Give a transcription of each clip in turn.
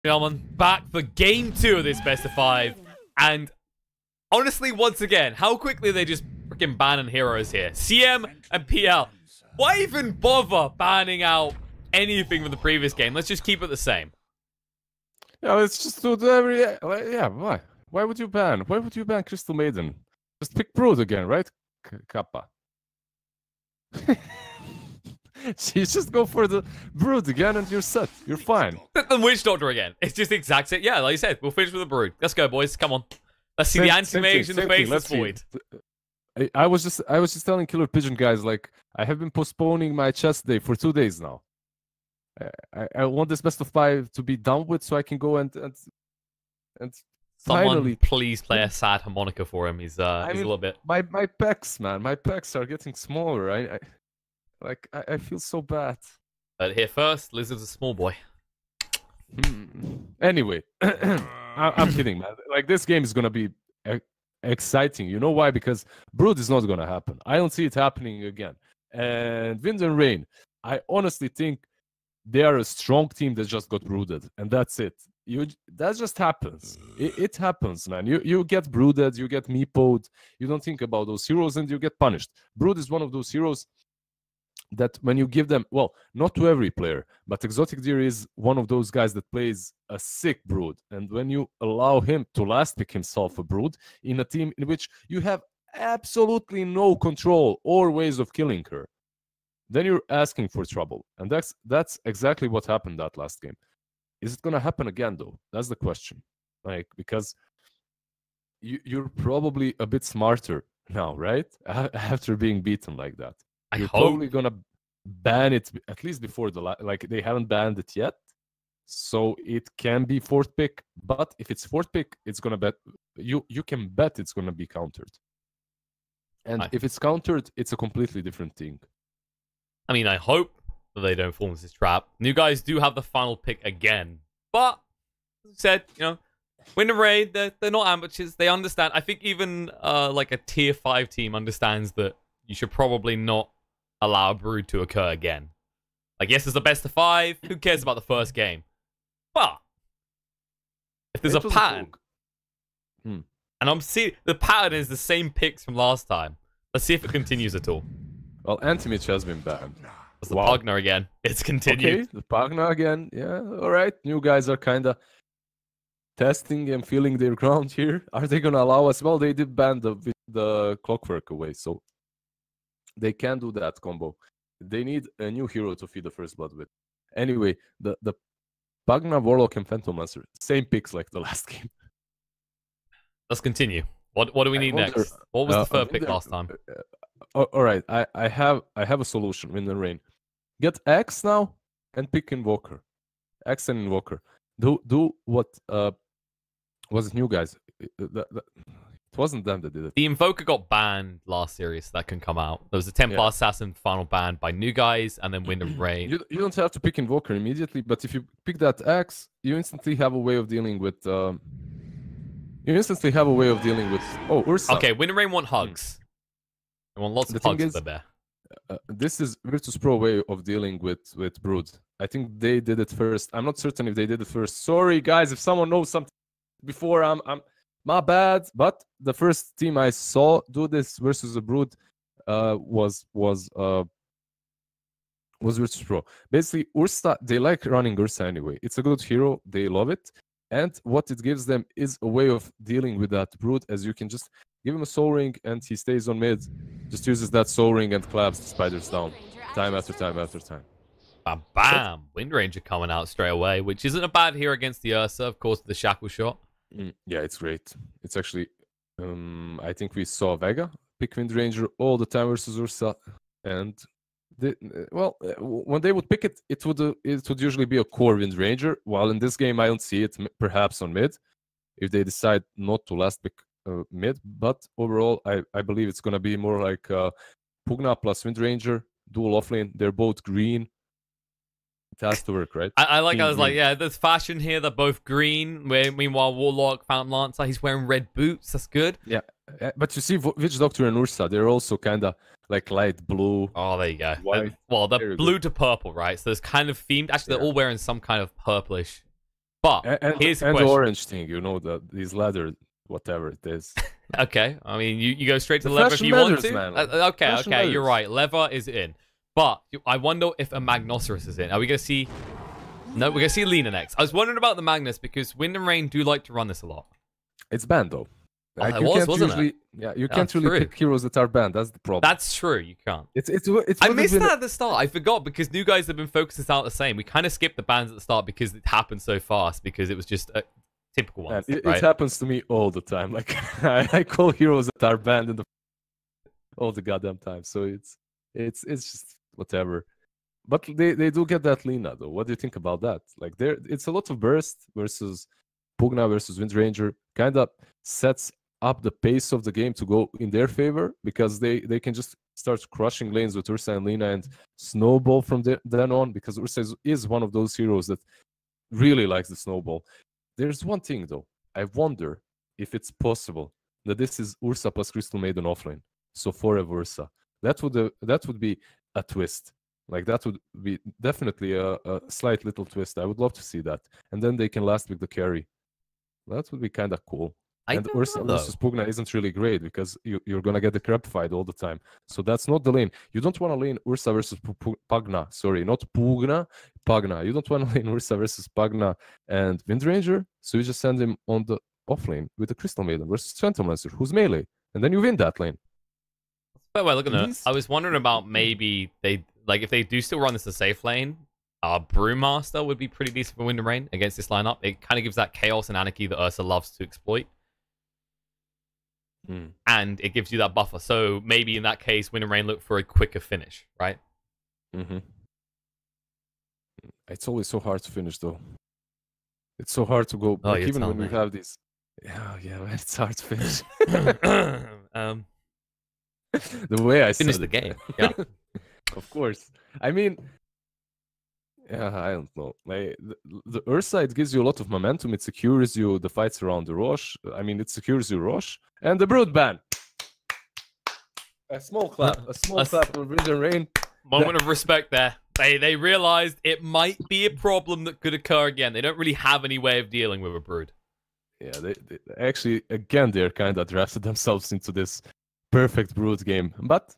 Gentlemen, back for game 2 of this best of 5. And honestly, once again, how quickly they just freaking banning heroes here. CM and PL. Why even bother banning out anything from the previous game? Let's just keep it the same. Yeah, let's just do every... Yeah, why? Why would you ban? Why would you ban Crystal Maiden? Just pick Brood again, right? Kappa. Just go for the Brood again and you're set. You're fine. The Witch Doctor again. It's just the exact same. Yeah, like you said, we'll finish with the Brood. Let's go, boys. Come on. Let's see the anti-mage in the face of Void. I was just telling Killer Pigeon guys, like, I have been postponing my chess day for 2 days now. I want this best of 5 to be done with so I can go and Someone finally... please play a sad harmonica for him. He's a little bit... My pecs, man. My pecs are getting smaller. I feel so bad. But here first, Lizard's a small boy. Anyway, I'm kidding, man. Like, this game is gonna be exciting. You know why? Because Brood is not gonna happen. I don't see it happening again. And Wind and Rain, I honestly think they are a strong team that just got brooded, and that's it. That just happens. It happens, man. You get brooded, you get meepoed, you don't think about those heroes, and you get punished. Brood is one of those heroes that when you give them, well, not to every player, but Exotic Deer is one of those guys that plays a sick Brood. And when you allow him to last pick himself a Brood in a team in which you have absolutely no control or ways of killing her, then you're asking for trouble. And that's exactly what happened that last game. Is it going to happen again, though? That's the question. Like, because you're probably a bit smarter now, right? After being beaten like that. You're probably going to ban it, at least before like, they haven't banned it yet. So it can be 4th pick. But if it's 4th pick, it's going to bet... You can bet it's going to be countered. And if it's countered, it's a completely different thing. I mean, I hope that they don't fall into this trap. New guys do have the final pick again. But, as I said, you know, Wind and Rain, they're not amateurs. They understand. I think even like a tier 5 team understands that you should probably not allow a Brood to occur again. Like, yes, it's the best of 5. Who cares about the first game? But if there's a pattern, and I'm seeing the pattern is the same picks from last time. Let's see if it continues at all. Well, Anti-Mage has been banned. It's the Pugner again. It's continued. Okay, the Pugner again. Yeah, all right. New guys are kind of testing and feeling their ground here. Are they going to allow us? Well, they did ban the Clockwork away, so they can do that combo. They need a new hero to feed the First Blood with. Anyway, the Pugner, Warlock, and Phantom Lancer. Same picks like the last game. Let's continue. What do we need next? What was the 3rd pick last time? All right, I have a solution. Wind and Rain, get X now and pick Invoker. X and Invoker. Do what was it? New guys. It wasn't them that did it. The Invoker got banned last series, so that can come out. There was a Templar Assassin final ban by New guys, and then Wind and Rain. You don't have to pick Invoker immediately, but if you pick that X, you instantly have a way of dealing with. Oh, Ursa. Okay, Wind and Rain want hugs. They want lots of hugs for the bear. This is Virtus Pro way of dealing with Brood. I think they did it first. I'm not certain if they did it first. Sorry, guys, if someone knows something before, I'm my bad. But the first team I saw do this versus a Brood was Virtus Pro. Basically, Ursa, they like running Ursa anyway. It's a good hero. They love it. And what it gives them is a way of dealing with that Brood, as you can just give him a Soul Ring and he stays on mid, just uses that Soul Ring and claps the spiders down, time after time after time. Bam, bam! Wind Ranger coming out straight away, which isn't a bad hero against the Ursa, of course, the Shackle Shot. Yeah, it's great. It's actually, I think we saw Vega pick Wind Ranger all the time versus Ursa, and when they would pick it, it would usually be a core Wind Ranger. While in this game, I don't see it. Perhaps on mid, if they decide not to last pick mid. But overall, I believe it's gonna be more like Pugna plus Wind Ranger, dual offlane. They're both green. It has to work, right? I was like, yeah, there's fashion here. They're both green. Meanwhile, Warlock, Fountain Lancer, he's wearing red boots. That's good. Yeah, but you see, Witch Doctor and Ursa, they're also kind of like light blue. Oh, there you go. White. Well, they're blue to purple, right? So there's kind of themed. Actually, they're all wearing some kind of purplish But And here's the the question. orange thing, you know, these leather, whatever it is. Okay, I mean, you go straight to The leather if fashion you want matters, to. man. Okay, Fashion okay, you're matters. right. Leather is in. But I wonder if a Magnosaurus is in. Are we going to see... No, we're going to see Lena next. I was wondering about the Magnus because Wind and Rain do like to run this a lot. It's banned, though. Oh, Like, it you was, can't wasn't usually, it? yeah, you That's can't really true. pick heroes that are banned. That's the problem. That's true, you can't. It's I missed that at the start. I forgot because new guys have been focused this out the same. We kind of skipped the bans at the start because it happened so fast because it was just a typical one. Man, Right? it happens to me all the time. Like, I call heroes that are banned in the all the goddamn time. So it's just whatever. But they do get that Lina though. What do you think about that? Like it's a lot of burst versus Pugna versus Wind Ranger. Kind of sets up the pace of the game to go in their favor because they can just start crushing lanes with Ursa and Lina and snowball from then on because Ursa is one of those heroes that really likes the snowball. There's one thing though. I wonder if it's possible that this is Ursa plus Crystal Maiden offlane. So forever Ursa. That would be a twist. Like that would be definitely a slight little twist. I would love to see that. And then they can last with the carry. That would be kind of cool. And Ursa versus Pugna isn't really great because you're going to get the crab fight all the time. So that's not the lane. You don't want to lane Ursa versus Pugna. Sorry, not Pugna, Pugna. You don't want to lane Ursa versus Pugna and Wind Ranger. So you just send him on the off lane with the Crystal Maiden versus Phantom Lancer, who's melee. And then you win that lane. By the way, looking at it, I was wondering about maybe they... Like, if they do still run this as a safe lane, Brewmaster would be pretty decent for Wind and Rain against this lineup. It kind of gives that chaos and anarchy that Ursa loves to exploit. And it gives you that buffer. So maybe in that case, Wind and Rain look for a quicker finish, right? It's always so hard to finish, though. It's so hard to go back, even when we have these. Yeah, it's hard to finish. The way I finish said the it. game, yeah. Of course. I mean, yeah, I don't know. Like, the Ursa, it gives you a lot of momentum. It secures you the fights around the Roche. I mean, it secures you Roche. And the Brood ban. A small clap. A small clap for Wind and Rain. Moment of respect there. They realized it might be a problem that could occur again. They don't really have any way of dealing with a Brood. Yeah, they actually, again, they're kind of drafted themselves into this perfect Brood game. But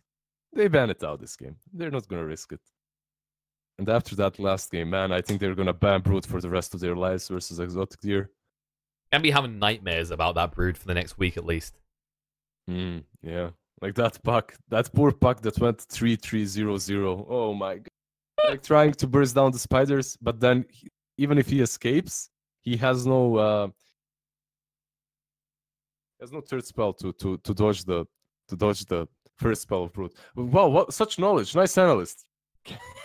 they ban it out this game. They're not going to risk it. And after that last game, man, I think they're going to ban Brood for the rest of their lives versus Exotic Deer. Gonna be having nightmares about that Brood for the next week at least. Yeah. Like that puck, that poor puck that went 3-3-0-0. Oh my god. Like trying to burst down the spiders, but then even if he escapes, he has no third spell to dodge the first spell of Brood. Wow, what such knowledge. Nice analyst.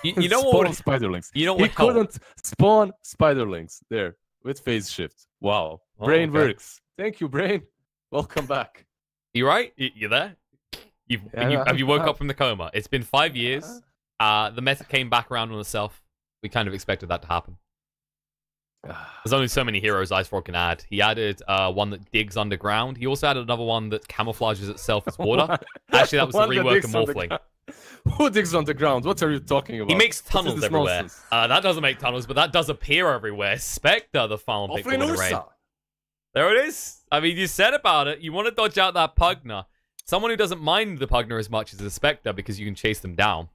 You know what? Spiderlings. You know he what? couldn't spawn spiderlings there with phase shift. Wow. Brain works. Thank you, Brain. Welcome back. You right? You there? Have you woke up from the coma? It's been 5 years. The meta came back around on itself. We kind of expected that to happen. There's only so many heroes Icefrog can add. He added one that digs underground. He also added another one that camouflages itself as water. Actually, that was the rework of Morphling. Who digs underground? What are you talking about? He makes tunnels everywhere. That doesn't make tunnels, but that does appear everywhere. Spectre, the final pick for the raid. There it is. I mean, you said about it. You want to dodge out that Pugna. Someone who doesn't mind the Pugna as much as a Spectre because you can chase them down.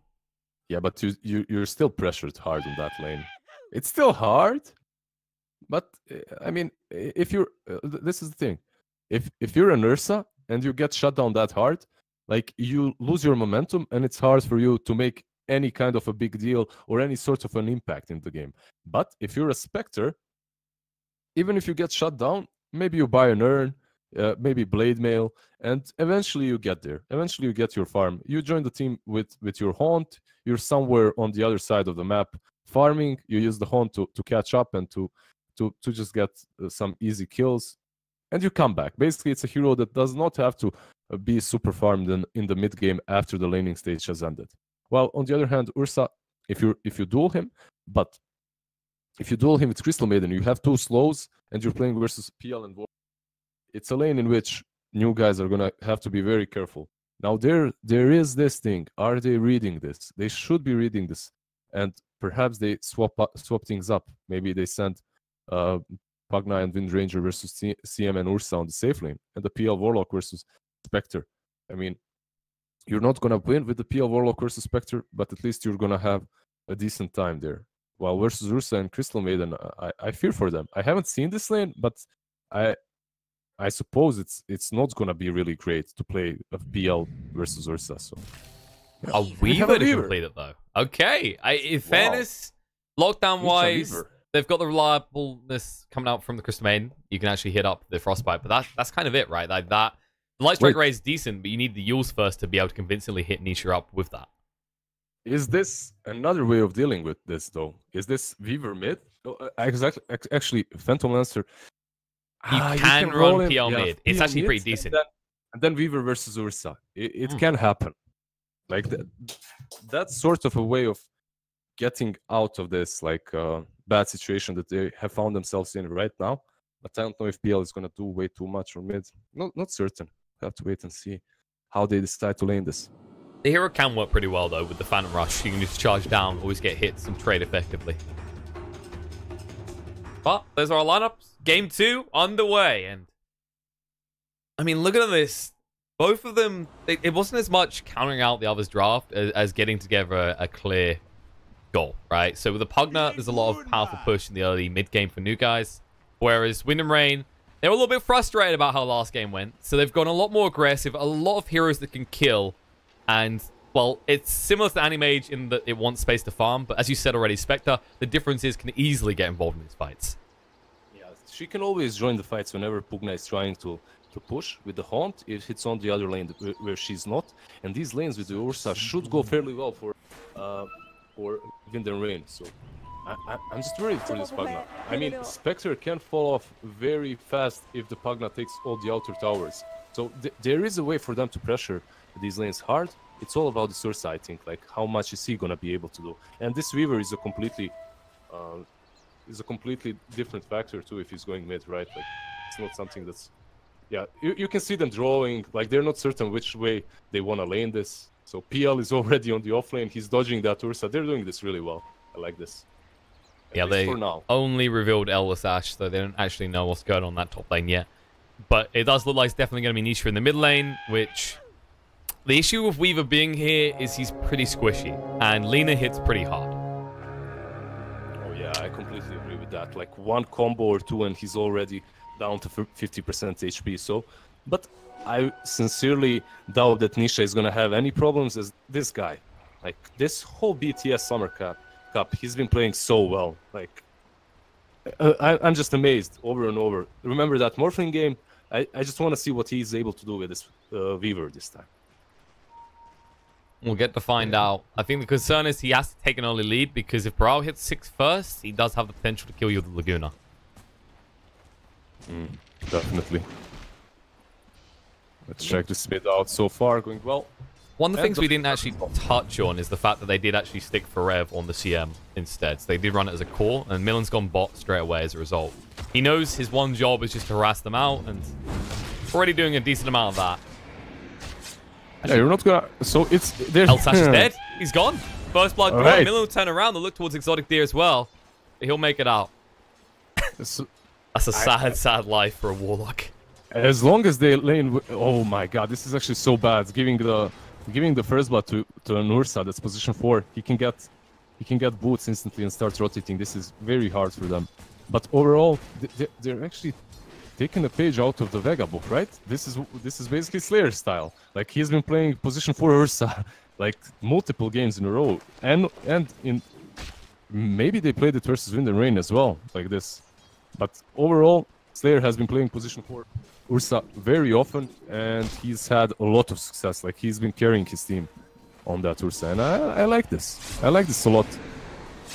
Yeah, but you're still pressured hard on that lane. It's still hard, but I mean, if you're this is the thing. If you're an Ursa and you get shut down that hard, like you lose your momentum and it's hard for you to make any kind of a big deal or any sort of an impact in the game. But if you're a Spectre, even if you get shut down, maybe you buy an urn, maybe blade mail, and eventually you get there. Eventually you get your farm. You join the team with your haunt. You're somewhere on the other side of the map farming. You use the haunt to catch up and to just get some easy kills, and you come back. Basically, it's a hero that does not have to be super farmed in the mid game after the laning stage has ended. While on the other hand, Ursa, if you duel him, but if you duel him with Crystal Maiden, you have two slows, and you're playing versus PL and War. It's a lane in which new guys are gonna have to be very careful. Now there is this thing. Are they reading this? They should be reading this, and perhaps they swap things up. Maybe they send uh, Pugna and Wind Ranger versus CM and Ursa on the safe lane, and the PL Warlock versus Spectre. I mean, you're not gonna win with the PL Warlock versus Spectre, but at least you're gonna have a decent time there. While versus Ursa and Crystal Maiden, I fear for them. I haven't seen this lane, but I suppose it's not gonna be really great to play a PL versus Ursa. So a Weaver to complete it though. Okay, in fairness, lockdown wise, they've got the reliableness coming out from the Crystal Maiden. You can actually hit up the Frostbite, but that's kind of it, right? Like that. The Light Strike Ray is decent, but you need the Yules first to be able to convincingly hit Nisha up with that. Is this another way of dealing with this, though? Is this Weaver mid? Exactly. Actually, Phantom Lancer. You can run PL mid. It's actually pretty decent. And then Weaver versus Ursa. It can happen. Like that's sort of a way of getting out of this like bad situation that they have found themselves in right now. But I don't know if PL is going to do way too much on mid. Not certain. Have to wait and see how they decide to lane this. The hero can work pretty well though with the Phantom Rush. You can just charge down, always get hits and trade effectively. But those are our lineups. Game 2 underway, and I mean, look at this. Both of them, it wasn't as much countering out the other's draft as getting together a clear goal, right? So with the Pugna, there's a lot of powerful push in the early mid game for new guys, whereas Wind and Rain, they were a little bit frustrated about how last game went, so they've gone a lot more aggressive, a lot of heroes that can kill, and, well, it's similar to Animage in that it wants space to farm, but as you said already, Spectre, the difference is can easily get involved in these fights. Yeah, she can always join the fights whenever Pugna is trying to push with the Haunt if it's on the other lane where she's not, and these lanes with the Ursa should go fairly well for Wind and Rain, so I'm just worried for this Pugna. I mean, Spectre can fall off very fast if the Pugna takes all the outer towers. So there is a way for them to pressure these lanes hard. It's all about the Ursa, I think. Like, how much is he gonna be able to do? And this Weaver is a completely different factor too if he's going mid, right? Like, it's not something that's... Yeah, you can see them drawing. Like, they're not certain which way they want to lane this. So PL is already on the off lane. He's dodging that Ursa. They're doing this really well. I like this. Yeah, they only revealed Ellis Ash, so they don't actually know what's going on that top lane yet. But it does look like it's definitely going to be Nisha in the mid lane, which... The issue with Weaver being here is he's pretty squishy, and Lina hits pretty hard. Oh yeah, I completely agree with that. Like, one combo or two and he's already down to 50% HP, so... But I sincerely doubt that Nisha is going to have any problems as this guy. Like, this whole BTS Summer Cup, he's been playing so well. Like, I'm just amazed over and over. Remember that Morphling game? I just want to see what he's able to do with this Weaver this time. We'll get to find out. I think the concern is he has to take an early lead, because if Brawl hits 6 first, he does have the potential to kill you with the Laguna. Definitely. Let's check this mid out so far, going well. One of the things we didn't actually touch on is the fact that they did actually stick for Rev on the CM instead. So they did run it as a core, and Millen's gone bot straight away as a result. He knows his one job is just to harass them out, and already doing a decent amount of that. Yeah, you're not gonna... So it's... Elsash is dead. He's gone. First blood. Right. Millen will turn around and look towards Exotic Deer as well. But he'll make it out. That's a sad life for a Warlock. As long as they lane... Oh my god, this is actually so bad. Giving the first blood to an Ursa, that's position 4. He can get boots instantly and start rotating. This is very hard for them. But overall, they're actually taking a page out of the Vega book, right? This is basically Slayer style. Like, he's been playing position 4 Ursa like multiple games in a row, and in maybe they played it versus Wind and Rain as well, like this. But overall, Slayer has been playing position 4 Ursa very often, and he's had a lot of success. Like, he's been carrying his team on that Ursa, and I like this. I like this a lot.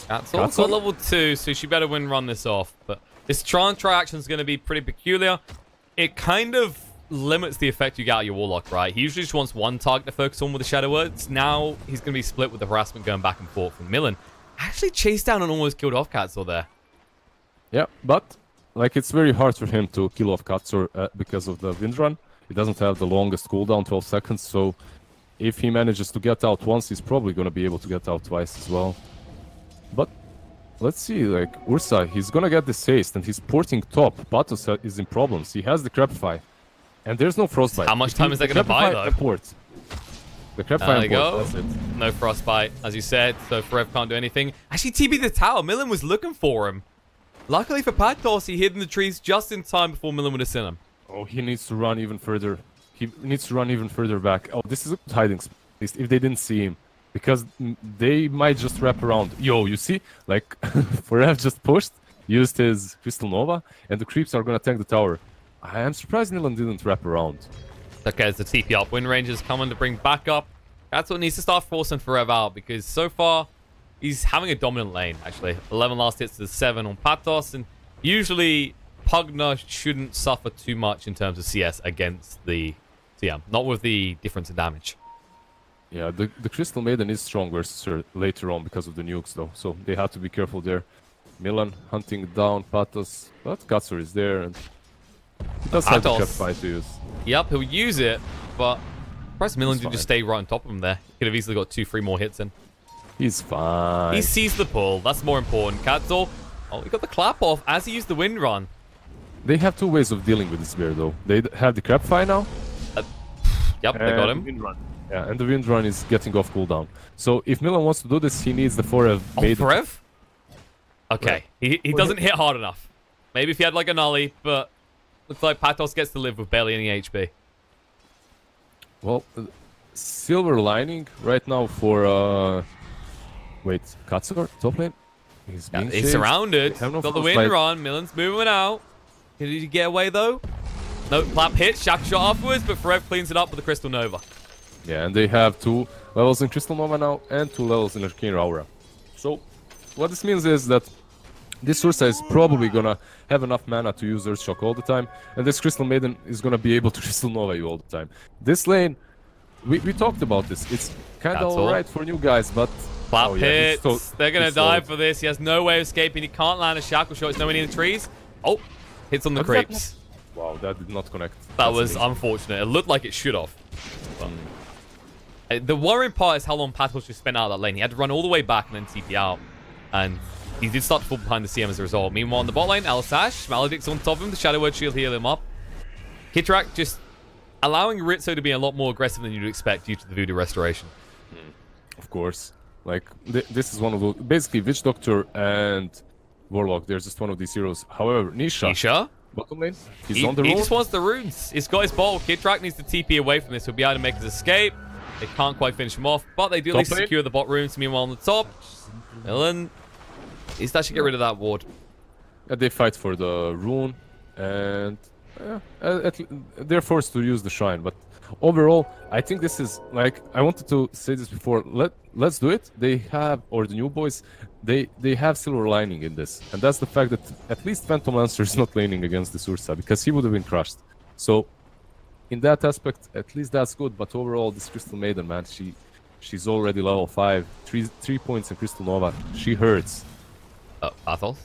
That's also level 2, so she better run this off. But this tri-action is going to be pretty peculiar. It kind of limits the effect you get out of your Warlock, right? He usually just wants one target to focus on with the Shadow Words. Now he's going to be split with the harassment going back and forth from Millen. Actually chased down and almost killed off Katsor there. Yeah, but like, it's very hard for him to kill off Katsor because of the Wind Run. He doesn't have the longest cooldown, 12 seconds, so if he manages to get out once, he's probably going to be able to get out twice as well. But let's see, like, Ursa, he's gonna get this haste, and he's porting top. Patos is in problems. He has the Crabify, and there's no Frostbite. How much time is that gonna buy, though? The Crabify there you and port, go. that's it. No Frostbite, as you said, so Forev can't do anything. Actually, TB the tower. Millen was looking for him. Luckily for Patos, he hid in the trees just in time before Millen would have seen him. Oh, he needs to run even further. He needs to run even further back. Oh, this is a good hiding space if they didn't see him. Because they might just wrap around. Yo, you see? Like, Forev just pushed, used his Crystal Nova, and the creeps are gonna tank the tower. I am surprised Milan didn't wrap around. Okay, it's the TP up. Wind Ranger's coming to bring back up. That's what needs to start forcing Forev out, because so far, he's having a dominant lane, actually. 11 last hits to 7 on Patos, and usually Pugna shouldn't suffer too much in terms of CS against the TM. Not with the difference in damage. Yeah, the Crystal Maiden is strong versus her later on because of the nukes, though. So they have to be careful there. Milan hunting down Patos, but Katsur is there, and he does have the Crabify to use. Yep, he'll use it, but perhaps Milan did just stay right on top of him there. He could have easily got 2-3 more hits in. He's fine. He sees the pull. That's more important. Katsur, oh, he got the clap off as he used the wind run. They have two ways of dealing with this bear, though. They have the Crabify now. Yep, they got him. Wind run. Yeah, and the wind run is getting off cooldown. So if Milan wants to do this, he needs the Forev. Oh, Forev? Okay, he doesn't hit hard enough. Maybe if he had like a nollie, but looks like Patos gets to live with barely any HP. Well, silver lining right now for wait, Katsur top lane. He's surrounded. No got the wind run. Milan's moving out. Did he get away though? No, clap hit, shack shot afterwards, but Forev cleans it up with the Crystal Nova. Yeah, and they have 2 levels in Crystal Nova now and 2 levels in Arcane Aura. So, what this means is that this Ursa is probably gonna have enough mana to use Earthshock all the time, and this Crystal Maiden is gonna be able to Crystal Nova you all the time. This lane, we talked about this. It's kind of alright for new guys, but... Clap hits. They're gonna die for this. He has no way of escaping. He can't land a shackle shot. It's nowhere near the trees. Oh, hits on the creeps. Wow, that did not connect. That was unfortunate. It looked like it should have. The worrying part is how long Patos just spent out of that lane. He had to run all the way back and then TP out. And he did start to fall behind the CM as a result. Meanwhile, on the bot lane, Alisash, Maledict's on top of him. The Shadow Word Shield heal him up. Kitrak just allowing Rizzo to be a lot more aggressive than you'd expect due to the Voodoo Restoration. Of course. Like, this is one of those... Basically, Witch Doctor and Warlock, they're just one of these heroes. However, Nisha? Bottom lane, he's on the road. He just wants the runes. He's got his bottle. Kitrak needs to TP away from this. He'll be able to make his escape. They can't quite finish him off, but they do at least secure the bot runes. Meanwhile, on the top, Milan needs to actually get rid of that ward. Yeah, they fight for the rune, and they're forced to use the shrine. But overall, I think this is like I wanted to say this before. Let's do it. They have, or the new boys, they have silver lining in this, and that's the fact that at least Phantom Lancer is not laning against the Ursa because he would have been crushed. So. In that aspect, at least that's good. But overall, this Crystal Maiden, man, she's already level 5. 3 points in Crystal Nova. She hurts. Pathos.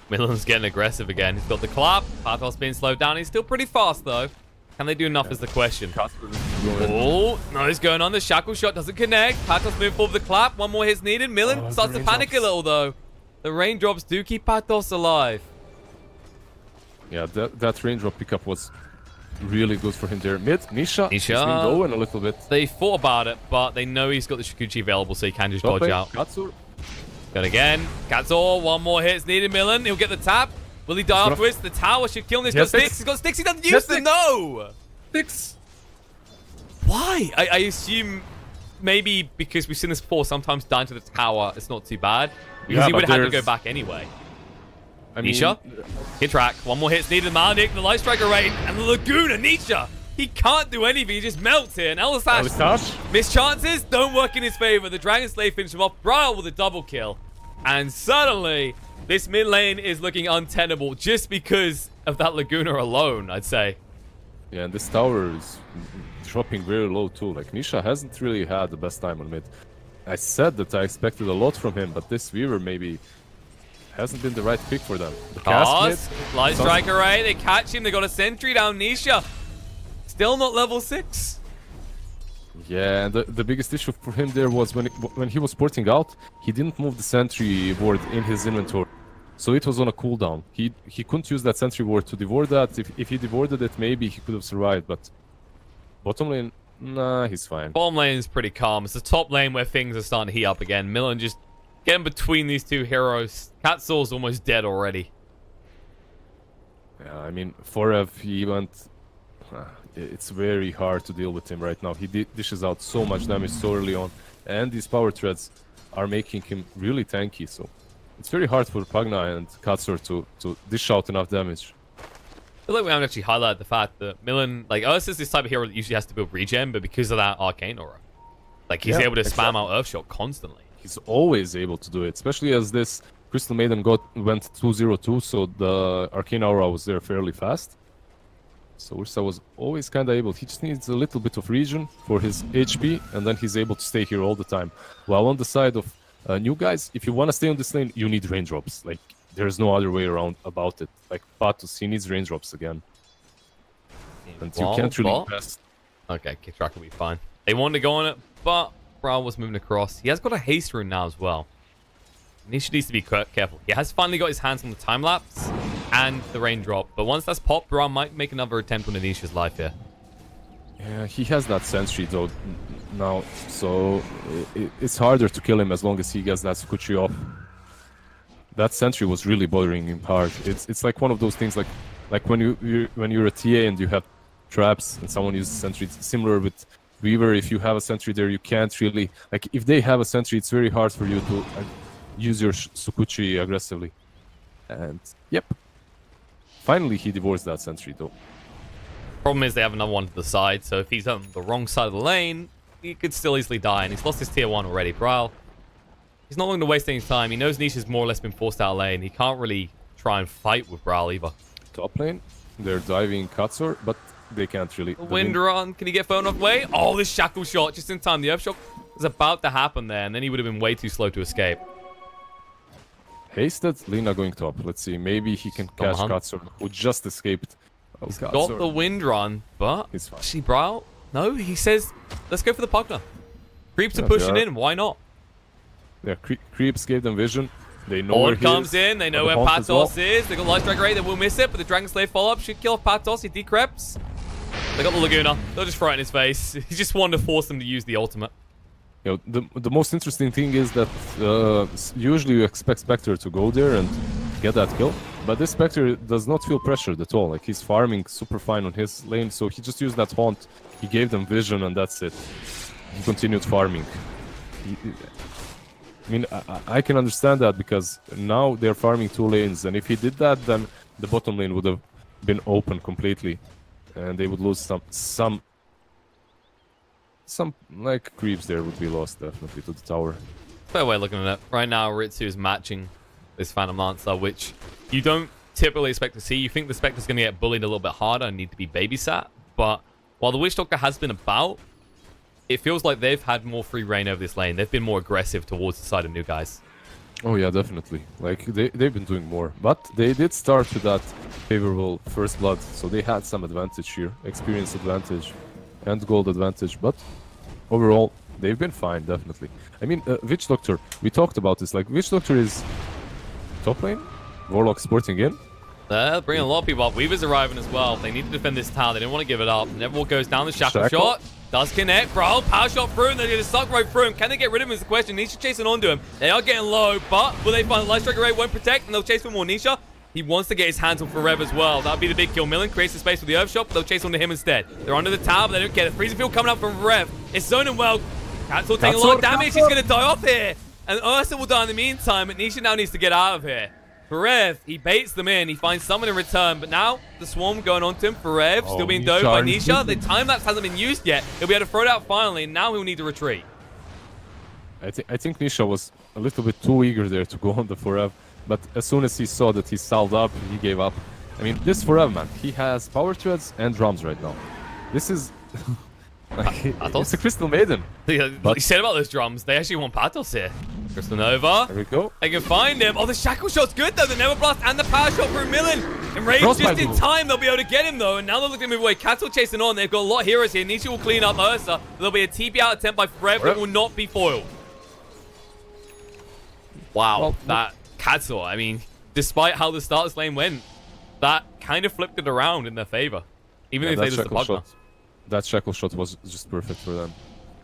Milan's getting aggressive again. He's got the clap. Pathos being slowed down. He's still pretty fast, though. Can they do enough is the question. Oh, no, he's going on. The shackle shot doesn't connect. Pathos moving forward with the clap. One more hit's needed. Milan starts to panic a little, though. The raindrops do keep Pathos alive. Yeah, that raindrop pickup was... really good for him there. Mid, Nisha. He's been going a little bit. They thought about it, but they know he's got the Shikuchi available, so he can just dodge out. Katsur. Good again. Katsur, one more hit's needed. Milan, he'll get the tap. Will he die afterwards? The tower should kill him. He's got sticks. He's got sticks. He doesn't use them. No. Sticks. Why? I assume maybe because we've seen this before. Sometimes dying to the tower, it's not too bad because he would have had to go back anyway. Nisha, Kitrak, one more hit's needed. Maldic, the Light Striker Rain, and the Laguna. Nisha, he can't do anything. He just melts here. And Elisash, missed chances, don't work in his favor. The Dragon Slave finishes him off. Braille with a double kill. And suddenly, this mid lane is looking untenable just because of that Laguna alone, I'd say. Yeah, and this tower is dropping very low too. Like, Nisha hasn't really had the best time on mid. I said that I expected a lot from him, but this Weaver maybe... hasn't been the right pick for them. Light Strike Array, they catch him, they got a sentry down. Nisha, still not level 6. Yeah, and the biggest issue for him there was when he was porting out, he didn't move the sentry ward in his inventory. So it was on a cooldown. He couldn't use that sentry ward to devour that. If he devoured it, maybe he could have survived, but bottom lane, nah, he's fine. Bottom lane is pretty calm. It's the top lane where things are starting to heat up again. Milan just getting between these two heroes. Katsor's almost dead already. Yeah, I mean, Forev, he went... it's very hard to deal with him right now. He dishes out so much damage so early on, and these power threads are making him really tanky, so it's very hard for Pagna and Katsur to dish out enough damage. I feel like we haven't actually highlighted the fact that Milan, like, Earth is this type of hero that usually has to build regen, but because of that Arcane Aura, like, he's able to spam out Earthshock constantly. He's always able to do it, especially as this Crystal Maiden went 2-0-2, so the Arcane Aura was there fairly fast. So Ursa was always kind of able. He just needs a little bit of regen for his HP, and then he's able to stay here all the time. While on the side of new guys, if you want to stay on this lane, you need raindrops. Like, there's no other way around about it. Like, Patos, he needs raindrops again. And you can't really pass. Okay, Kitrak will be fine. They wanted to go on it, but Brawl was moving across. He has got a haste rune now as well. Nisha needs to be careful. He has finally got his hands on the time lapse and the raindrop, but once that's popped, Brawl might make another attempt on Anisha's life here. Yeah, he has that sentry though now, so it's harder to kill him as long as he gets that Sukuchi off. That sentry was really bothering him hard. It's like one of those things, like when you're a TA and you have traps and someone uses sentry. It's similar with Weaver. If you have a sentry there, you can't really, like, if they have a sentry, it's very hard for you to use your Sukuchi aggressively. And yep, finally he devours that sentry though. Problem is they have another one to the side, so if he's on the wrong side of the lane, he could still easily die, and he's lost his tier 1 already. Brawl, he's not going to waste any time. He knows Nisha's more or less been forced out of lane. He can't really try and fight with Brawl either. Top lane, they're diving Katsur, but they can't really. The wind run, can he get thrown off way? Oh, this shackle shot just in time. The Earthshock was about to happen there, and then he would have been way too slow to escape. Hasted, Lina going top. Let's see, maybe he can catch Katsur, who just escaped. Oh, he's got the wind run, but he's fine. Actually, Brawl, no, he says, let's go for the Pugna. Creeps are pushing in, why not? Yeah, Creeps gave them vision. They know where he comes is. in, they know where Patos is. They got Light Drag Ray, they will miss it, but the Dragon Slave follow-up should kill Patos. He decreps. They got the Laguna. They'll just throw it in his face. He just wanted to force them to use the ultimate. You know, the most interesting thing is that usually you expect Spectre to go there and get that kill, but this Spectre does not feel pressured at all. Like, he's farming super fine on his lane, so he just used that haunt. He gave them vision, and that's it. He continued farming. I mean, I can understand that, because now they're farming 2 lanes, and if he did that, then the bottom lane would have been open completely, and they would lose some like creeps there would be lost definitely to the tower. Fair way of looking at it. Right now, Ritsu is matching this Phantom Lancer, which you don't typically expect to see. You think the Spectre's going to get bullied a little bit harder and need to be babysat, but while the Witch Doctor has been about, it feels like they've had more free reign over this lane. They've been more aggressive towards the side of new guys. Oh yeah, definitely. Like, they've been doing more, but they did start with that favorable first blood, so they had some advantage here, experience advantage and gold advantage, but overall they've been fine, definitely. I mean, Witch Doctor, we talked about this, like, Witch Doctor is top lane, Warlock sporting in. They're bringing a lot of people up. Weaver's arriving as well. They need to defend this tower. They didn't want to give it up. Nevermore goes down the shackle shot. Does connect. Brawl, power shot through, and they're going to suck right through him. Can they get rid of him is the question. Nisha chasing onto him. They are getting low, but will they find Light Striker Ray won't protect, and they'll chase for more Nisha. He wants to get his hands on Forever as well. That'll be the big kill. Milan creates the space for the Earthshock, but they'll chase onto him instead. They're under the tower, but they don't get it. Freezing Field coming up from Rev. It's zoning well. Katsur taking a lot of damage. He's going to die off here. And Ursa will die in the meantime, but Nisha now needs to get out of here. Forev, he baits them in. He finds someone in return, but now the swarm going onto him. Forev still being dove by Nisha. The time lapse hasn't been used yet. He'll be able to throw it out finally, and now he'll need to retreat. I think Nisha was a little bit too eager there to go on the Forev, but as soon as he saw that he salved up, he gave up. I mean, this Forev, man, he has power threads and drums right now. This is... like, it's a Crystal Maiden. But you said about those drums, they actually want Patos here. Crystal Nova. There we go. They can find him. Oh, the shackle shot's good though. The Never Blast and the power shot from Milan. And Ray's just in time. They'll be able to get him, though. And now they're looking to move away. Cattle chasing on. They've got a lot of heroes here. Nisha will clean up Ursa. There'll be a TP out attempt by Frev that will not be foiled. Wow. Well, that Cattle, I mean, despite how the start of this lane went, that kind of flipped it around in their favor. Even if they lose the Pugna. That shackle shot was just perfect for them.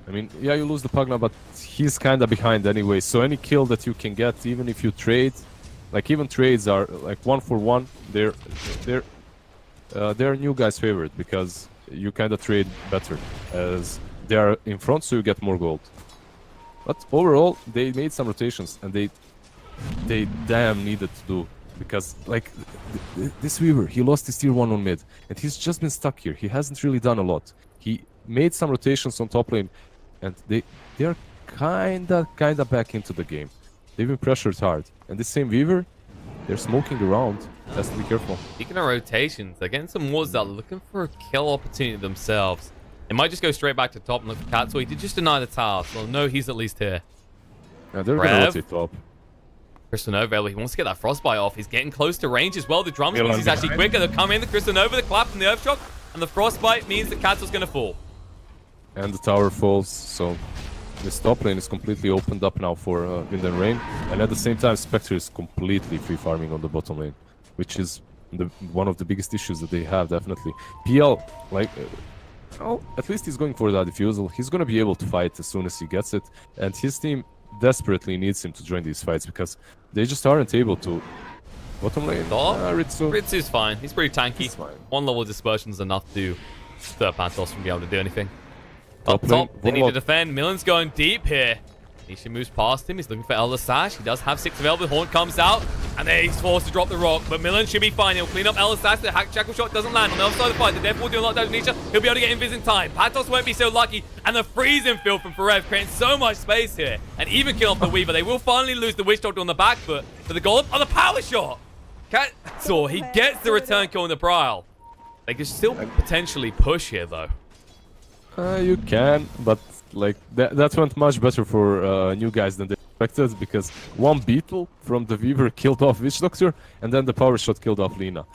I mean, yeah, you lose the Pugna, but he's kind of behind anyway. So any kill that you can get, even if you trade, like even trades are like 1-for-1. They're new guys' favorite because you kind of trade better as they are in front, so you get more gold. But overall, they made some rotations and they damn needed to do because like this Weaver, he lost his tier 1 on mid and he's just been stuck here. He hasn't really done a lot. He made some rotations on top lane. And they're kinda back into the game. They've been pressured hard. And this same Weaver, they're smoking around. Has to be careful. Speaking of rotations, they're getting some wards that are looking for a kill opportunity themselves. They might just go straight back to top and look for Cat. So he did just deny the tower. So no, he's at least here. Yeah, they're gonna rotate top. Crystal Nova, he wants to get that Frostbite off. He's getting close to range as well. The drums means he's actually quicker. They'll come in, the Crystal Nova, the clap and the Earthshock. And the Frostbite means that Cat's gonna fall. And the tower falls, so this top lane is completely opened up now for Wind and Rain. And at the same time, Spectre is completely free farming on the bottom lane, which is one of the biggest issues that they have, definitely. PL, like, well, at least he's going for that defusal. He's going to be able to fight as soon as he gets it. And his team desperately needs him to join these fights because they just aren't able to. Bottom lane, Ritsu's fine. He's pretty tanky. One level of dispersion is enough to stir Pantos from being able to do anything. Up top, they need to defend. Millen's going deep here. Nisha moves past him. He's looking for Elder Sash. He does have 6 available. Horn comes out, and then he's forced to drop the rock. But Millen should be fine. He'll clean up Elder Sash. The Shackle Shot doesn't land on the other side of the fight. The Death Wall doing a lot of damage to Nisha. He'll be able to get invis in time. Pantos won't be so lucky. And the freezing field from Forev creating so much space here. And even kill off the Weaver. They will finally lose the Witch Doctor on the back foot. For the Golem on the power shot. Catsaw, he gets the return kill in the Prowl. They could still potentially push here, though. You can, but like that went much better for new guys than they expected because one beetle from the Weaver killed off Witch Doctor and then the power shot killed off Lina.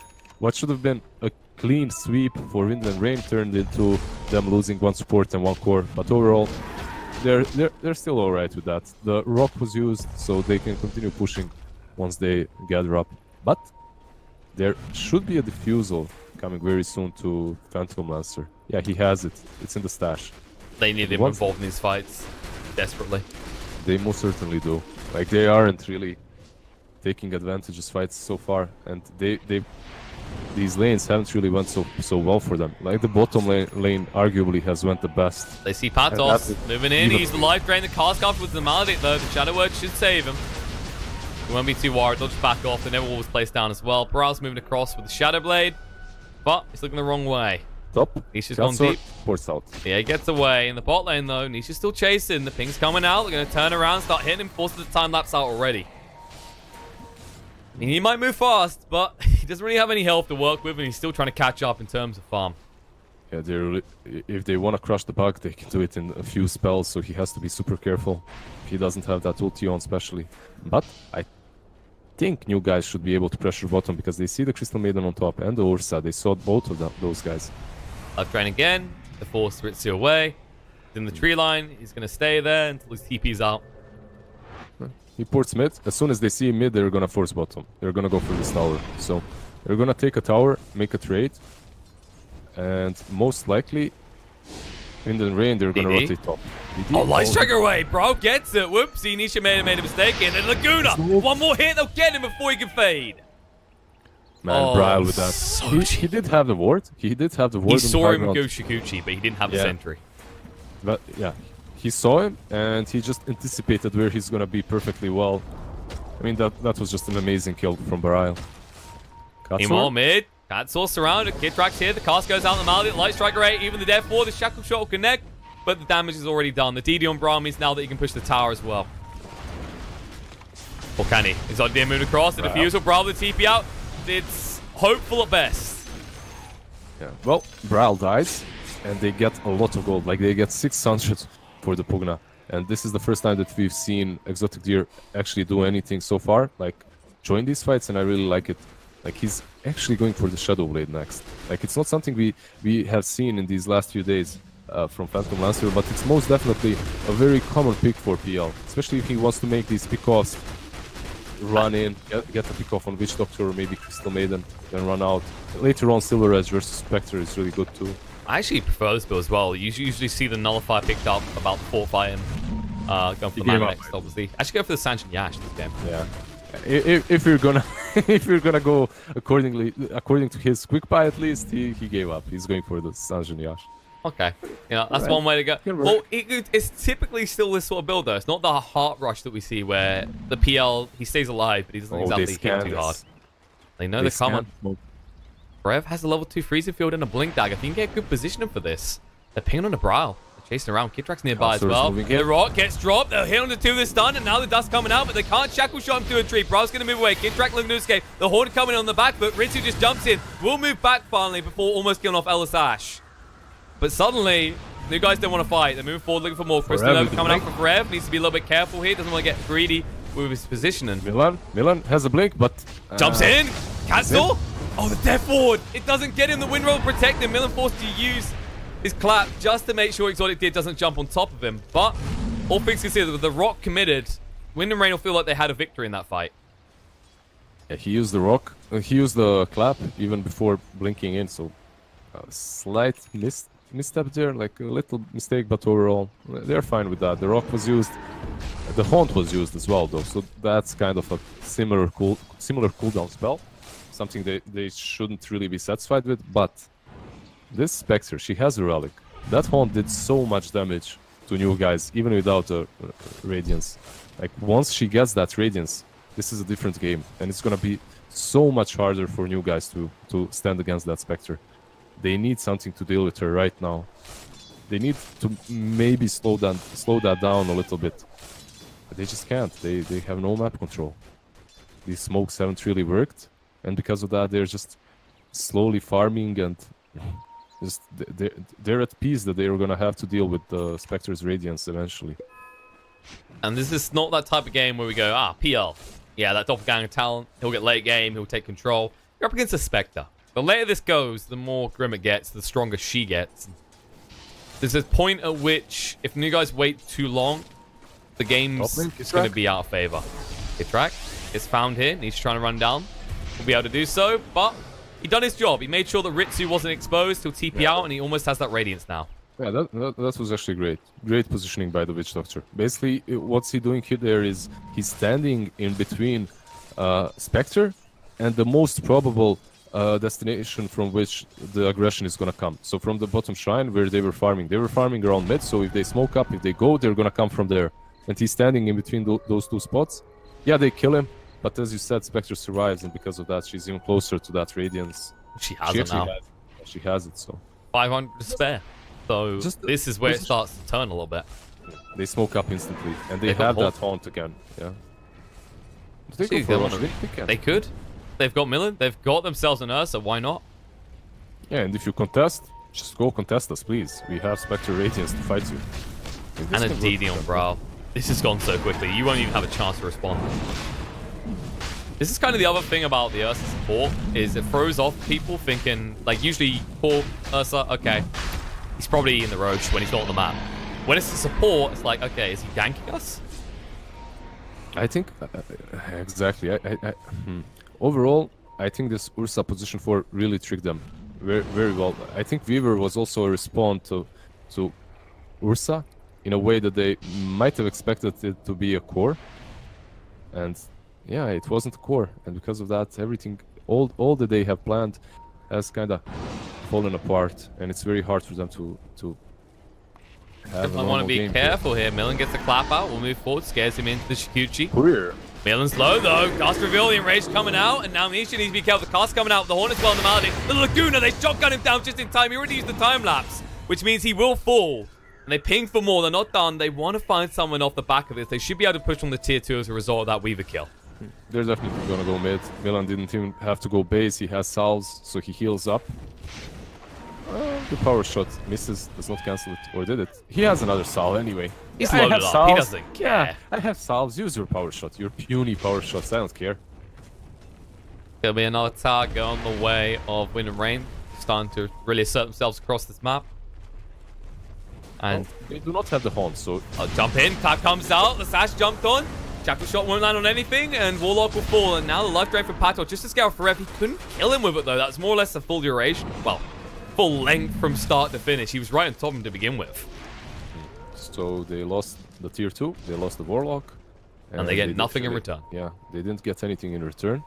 What should have been a clean sweep for Wind and Rain turned into them losing 1 support and 1 core, but overall they're still alright with that. The rock was used so they can continue pushing once they gather up, but there should be a defusal coming very soon to Phantom Lancer. Yeah, he has it. It's in the stash. They need him involved in these fights desperately. They most certainly do. Like, they aren't really taking advantage of fights so far, and these lanes haven't really went so well for them. Like, the bottom lane arguably has went the best. They see Patos moving in. He's the life drain. The cast off with the Maledict, though. The Shadow Word should save him. He won't be too worried. They'll just back off. The Neverwall was placed down as well. Paral's moving across with the Shadow Blade, but he's looking the wrong way. Top. Nisha's gone deep. Ports out. Yeah, he gets away. In the bot lane, though, Nisha's still chasing. The ping's coming out. They're going to turn around, start hitting him, force the time lapse out already. I mean, he might move fast, but he doesn't really have any health to work with, and he's still trying to catch up in terms of farm. Yeah, if they want to crush the bug, they can do it in a few spells, so he has to be super careful. If he doesn't have that ulti on, especially. But I think new guys should be able to pressure bottom because they see the Crystal Maiden on top and the Ursa. They saw both of those guys. Left drain again. The force Ritsu away. In the tree line, he's going to stay there until his TP's out. He ports mid. As soon as they see mid, they're going to force bottom. They're going to go for this tower. So they're going to take a tower, make a trade. And most likely, Wind and Rain, they're going to rotate top. Oh, Light Striker away. Bro gets it. Whoopsie. Nisha made a mistake. And then Laguna. One more hit. They'll get him before he can fade. Man, Braille with that. So he did have the ward. He did have the ward. He saw him go Shikuchi, but he didn't have the sentry. But yeah, he saw him and he just anticipated where he's gonna be perfectly well. I mean, that was just an amazing kill from Braille. Emo mid. Catsaw surrounded. Kid tracks here. The cast goes out on the Maledict. Light Striker 8. Even the Death 4. The Shackle Shot will connect, but the damage is already done. The DD on Braille means now that he can push the tower as well. Or can he? He's on the move across. The defusal. Braille the TP out. It's hopeful at best. Yeah, well, Braille dies, and they get a lot of gold. Like, they get 600 for the Pugna. And this is the first time that we've seen Exotic Deer actually do anything so far. Like, join these fights, and I really like it. Like he's actually going for the Shadow Blade next. Like it's not something we have seen in these last few days from Phantom Lancer, but it's most definitely a very common pick for PL, especially if he wants to make these pickoffs, run in, get a pickoff on Witch Doctor or maybe Crystal Maiden, then run out. Later on, Silver Edge versus Spectre is really good too. I actually prefer this build as well. You usually see the Nullifier picked up about the 4th item. Going for the Mana next, obviously. I should go for the Sanction Yash this game. Yeah. If you're gonna if you're gonna go according to his quick buy, at least he gave up. He's going for the Sanjin Yash. Okay, that's one way to go. Well, it's typically still this sort of build though. It's not the heart rush that we see where the PL he stays alive, but he doesn't exactly hit too hard. They know they're coming. Rev has a level 2 freezing field and a blink dagger. If you can get good positioning for this, they're pinging on the Brow. Chasing around. Kidrak's nearby as well. The rock gets dropped. They'll hit on the 2 of the stun, and now the dust coming out, but they can't shackle shot him to a tree. Brow's going to move away. Kidrak looking to escape. The Horde coming on the back, but Ritsu just jumps in. Will move back finally before almost killing off Ellis Ash. But suddenly, new guys don't want to fight. They're moving forward looking for more. Crystal Nova coming out for Rev. Needs to be a little bit careful here. Doesn't want to get greedy with his positioning. Milan has a blink, but... jumps in. Cancel. Oh, the Death Ward. It doesn't get him. The Wind Roll protect him. Milan forced to use his clap just to make sure Exotic Deer doesn't jump on top of him. But all things considered, with the rock committed, Wind and Rain will feel like they had a victory in that fight. Yeah, he used the rock. He used the clap even before blinking in, so a slight misstep there, like a little mistake, but overall they're fine with that. The rock was used, the haunt was used as well though, so that's kind of a similar cooldown spell, something they shouldn't really be satisfied with. But this Spectre, she has a relic. That haunt did so much damage to new guys, even without a Radiance. Like, once she gets that Radiance, this is a different game. And it's gonna be so much harder for new guys to stand against that Spectre. They need something to deal with her right now. They need to maybe slow that down a little bit. But they just can't. They have no map control. These smokes haven't really worked. And because of that, they're just slowly farming and... just they're at peace that they're gonna have to deal with the Spectre's Radiance eventually. And this is not that type of game where we go, PL. Yeah, that doppelganger talent, he'll get late game, he'll take control. You're up against a Spectre. The later this goes, the more grim it gets, the stronger she gets. There's a point at which, if new guys wait too long, the game's going to be out of favor. Kidrak is found here, he's trying to run down. He'll be able to do so, but he done his job. He made sure that Ritsu wasn't exposed. He'll TP out, and he almost has that Radiance now. Yeah, that was actually great. Great positioning by the Witch Doctor. Basically, what's he doing here there is he's standing in between Spectre and the most probable destination from which the aggression is going to come. So from the bottom shrine where they were farming around mid, so if they smoke up, if they go, they're going to come from there. And he's standing in between those two spots. Yeah, they kill him. But as you said, Spectre survives, and because of that, she's even closer to that Radiance. She has it now. She has it, so. 500 to spare. So this is where it starts to turn a little bit. They smoke up instantly, and they have that haunt again. Yeah. They could. They've got Milan. They've got themselves an Ursa. Why not? Yeah, and if you contest, just go contest us, please. We have Spectre Radiance to fight you. And a DD on Brow. This has gone so quickly. You won't even have a chance to respond. This is kind of the other thing about the Ursa support, is it throws off people thinking, like, usually for Ursa, okay, he's probably in the Roach when he's not on the map. When it's the support, it's like, okay, is he ganking us? I think, exactly. Overall, I think this Ursa position 4 really tricked them very, very well. I think Weaver was also a response to Ursa in a way that they might have expected it to be a core. And yeah, it wasn't a core, and because of that, everything, all that they have planned has kind of fallen apart, and it's very hard for them to have I want to be careful here. Milan gets the clap out, will move forward, scares him into the Shikuchi. Career. Milan's low though, cast reveal, the enrage coming out, and now Misha needs to be careful. The cast coming out, the Hornet's well in the Maledict. The Laguna, they shotgun him down just in time. He already used the time lapse, which means he will fall. And they ping for more, they're not done. They want to find someone off the back of this. They should be able to push on the tier 2 as a result of that Weaver kill. They're definitely gonna go mid. Milan didn't even have to go base, he has salves, so he heals up. The power shot misses, does not cancel it, or did it? He has another salve anyway. He's loaded up, he doesn't care. Yeah, I have salves, use your power shot, your puny power shots, I don't care. Gonna be another target on the way of Wind and Rain. Starting to really assert themselves across this map. And they do not have the horn, so jump in. Tap comes out. The sash jumped on. Shackle shot won't land on anything, and Warlock will fall. And now the life drain for Pato just to scale for Rev. He couldn't kill him with it though. That's more or less a full duration. Well, full length from start to finish. He was right on top of him to begin with. So they lost the tier 2, they lost the Warlock. And they get nothing in return. Yeah, they didn't get anything in return.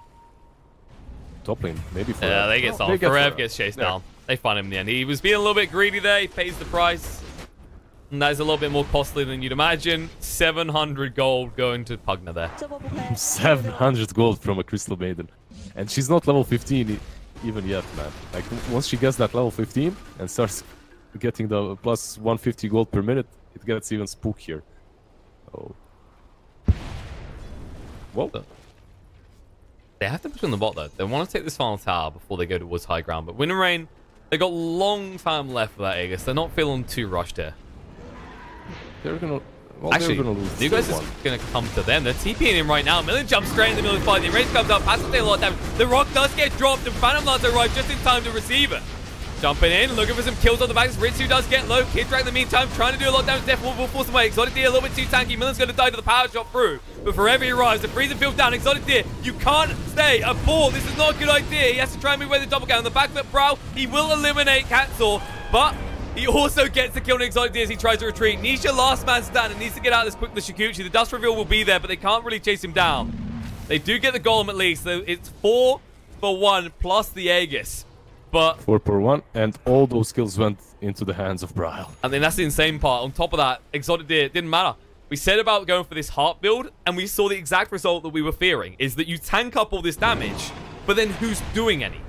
Top lane, maybe for Yeah, they get sold. Forev gets chased down. They find him in the end. He was being a little bit greedy there. He pays the price. And that is a little bit more costly than you'd imagine. 700 gold going to Pugna there. 700 gold from a Crystal Maiden. And she's not level 15 even yet, man. Like, once she gets that level 15 and starts getting the plus 150 gold per minute, it gets even spookier. Oh. Whoa. They have to push on the bot, though. They want to take this final tower before they go towards high ground. But Wind and Rain, they got long time left for that Aegis. They're not feeling too rushed here. They're gonna... Well, actually, they're gonna lose you guys is going to come to them. They're TPing him right now. Million jumps straight in the middle of the fight. The range comes up. Has to take a lot of damage. The rock does get dropped, and Phantom Lance arrives just in time to receive it. Jumping in, looking for some kills on the back. Ritsu does get low. Kid Drag in the meantime, trying to do a lot of damage. Death will force him away. Exotic Deer a little bit too tanky. Millen's going to die to the power shot through. But forever he arrives. The freezer feels down. Exotic Deer, you can't stay a ball. This is not a good idea. He has to try and move away the double count. On the back foot brow, he will eliminate Katzel, but he also gets the kill on Exotic Deer as he tries to retreat. Nisha, last man standing, needs to get out this quick. The Shikuchi, the dust reveal will be there, but they can't really chase him down. They do get the golem at least, so it's 4 for 1 plus the Aegis. But 4 per 1, and all those kills went into the hands of Bryle. I mean, that's the insane part. On top of that, Exotic Deer, it didn't matter. We said about going for this heart build, and we saw the exact result that we were fearing, is that you tank up all this damage, but then who's doing any?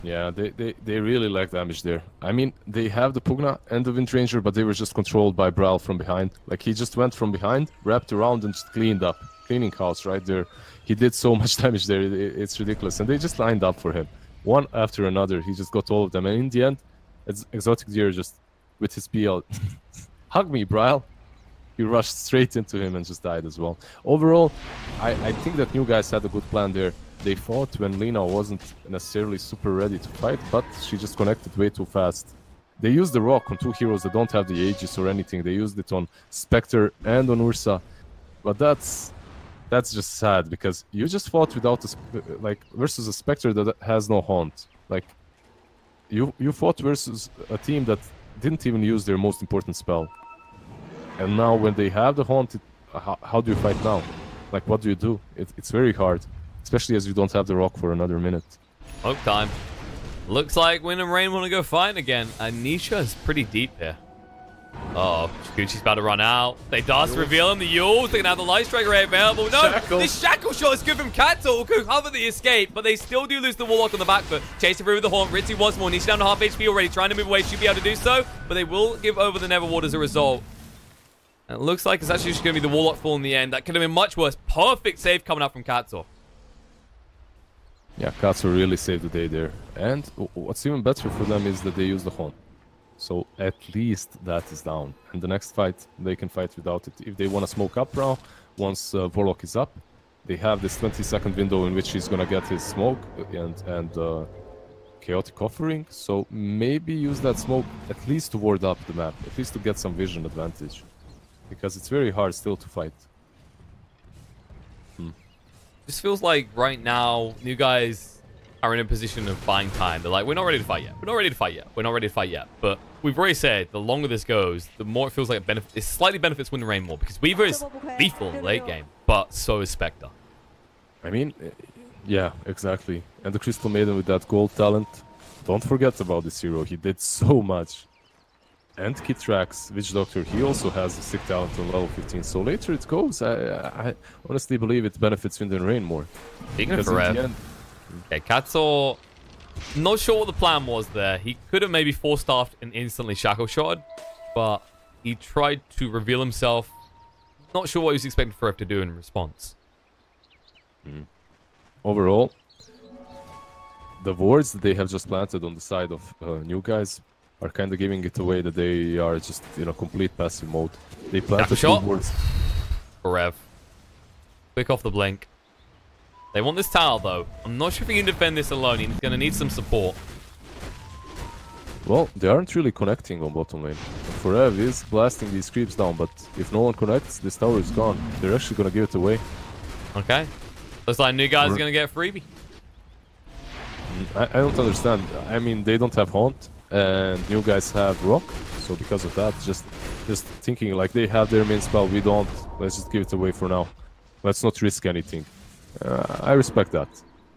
Yeah, they really lack damage there. I mean, they have the Pugna and the Wind Ranger, but they were just controlled by Bryle from behind. Like, he just went from behind, wrapped around, and just cleaned up. Cleaning house right there. He did so much damage there, it's ridiculous. And they just lined up for him. One after another, he just got all of them. And in the end, Exotic Deer just, with his PL, hug me, Bryle. He rushed straight into him and just died as well. Overall, I think that new guys had a good plan there. They fought when Lina wasn't necessarily super ready to fight, but she just connected way too fast. They used the rock on 2 heroes that don't have the Aegis or anything. They used it on Spectre and on Ursa. But that's just sad, because you just fought without versus a Spectre that has no haunt. Like, you fought versus a team that didn't even use their most important spell. And now when they have the haunt, how do you fight now? Like, what do you do? It's very hard, especially as you don't have the rock for another minute. Smoke time. Looks like Wind and Rain want to go fight again. Anisha is pretty deep here. Oh, Shikuchi's about to run out. They dust reveal him. The Yules, they can have the Light Strike Ray available. No, this Shackle Shot is good from Katzel, who can cover the escape, but they still do lose the Warlock on the back foot. Chasing through with the Haunt. Ritzy once more. Nisha down to half HP already, trying to move away. Should be able to do so, but they will give over the Neverward as a result. And it looks like it's actually just going to be the Warlock fall in the end. That could have been much worse. Perfect save coming up from Katzel. Yeah, Katzel really saved the day there. And what's even better for them is that they use the Haunt. So at least that is down. And the next fight, they can fight without it. If they want to smoke up now, once Warlock is up, they have this 20-second window in which he's going to get his smoke and chaotic offering. So maybe use that smoke at least to ward up the map, at least to get some vision advantage. Because it's very hard still to fight. This feels like right now, new guys are in a position of buying time. They're like, we're not ready to fight yet. We're not ready to fight yet. We're not ready to fight yet. But we've already said, the longer this goes, the more it feels like it slightly benefits Wind and Rain more. Because Weaver is lethal late game, but so is Spectre. I mean, yeah, exactly. And the Crystal Maiden with that gold talent. Don't forget about this hero. He did so much. And Kitrax, Witch Doctor, he also has a sick talent on level 15. So later it goes. I honestly believe it benefits Wind and Rain more. Speaking of forever. Okay, Katzel, not sure what the plan was there. He could have maybe force-staffed and instantly shackle shot, but he tried to reveal himself. Not sure what he was expecting Forever to do in response. Overall, the wards that they have just planted on the side of new guys are kind of giving it away that they are just in a complete passive mode. They planted two wards. Forever. Quick off the blink. They want this tower, though. I'm not sure if he can defend this alone. He's going to need some support. Well, they aren't really connecting on bottom lane. Forev is blasting these creeps down, but if no one connects, this tower is gone. They're actually going to give it away. Okay. Looks like new guys are going to get a freebie. I don't understand. I mean, they don't have Haunt, and new guys have Rock. So because of that, just thinking like they have their main spell, we don't. Let's just give it away for now. Let's not risk anything. I respect that.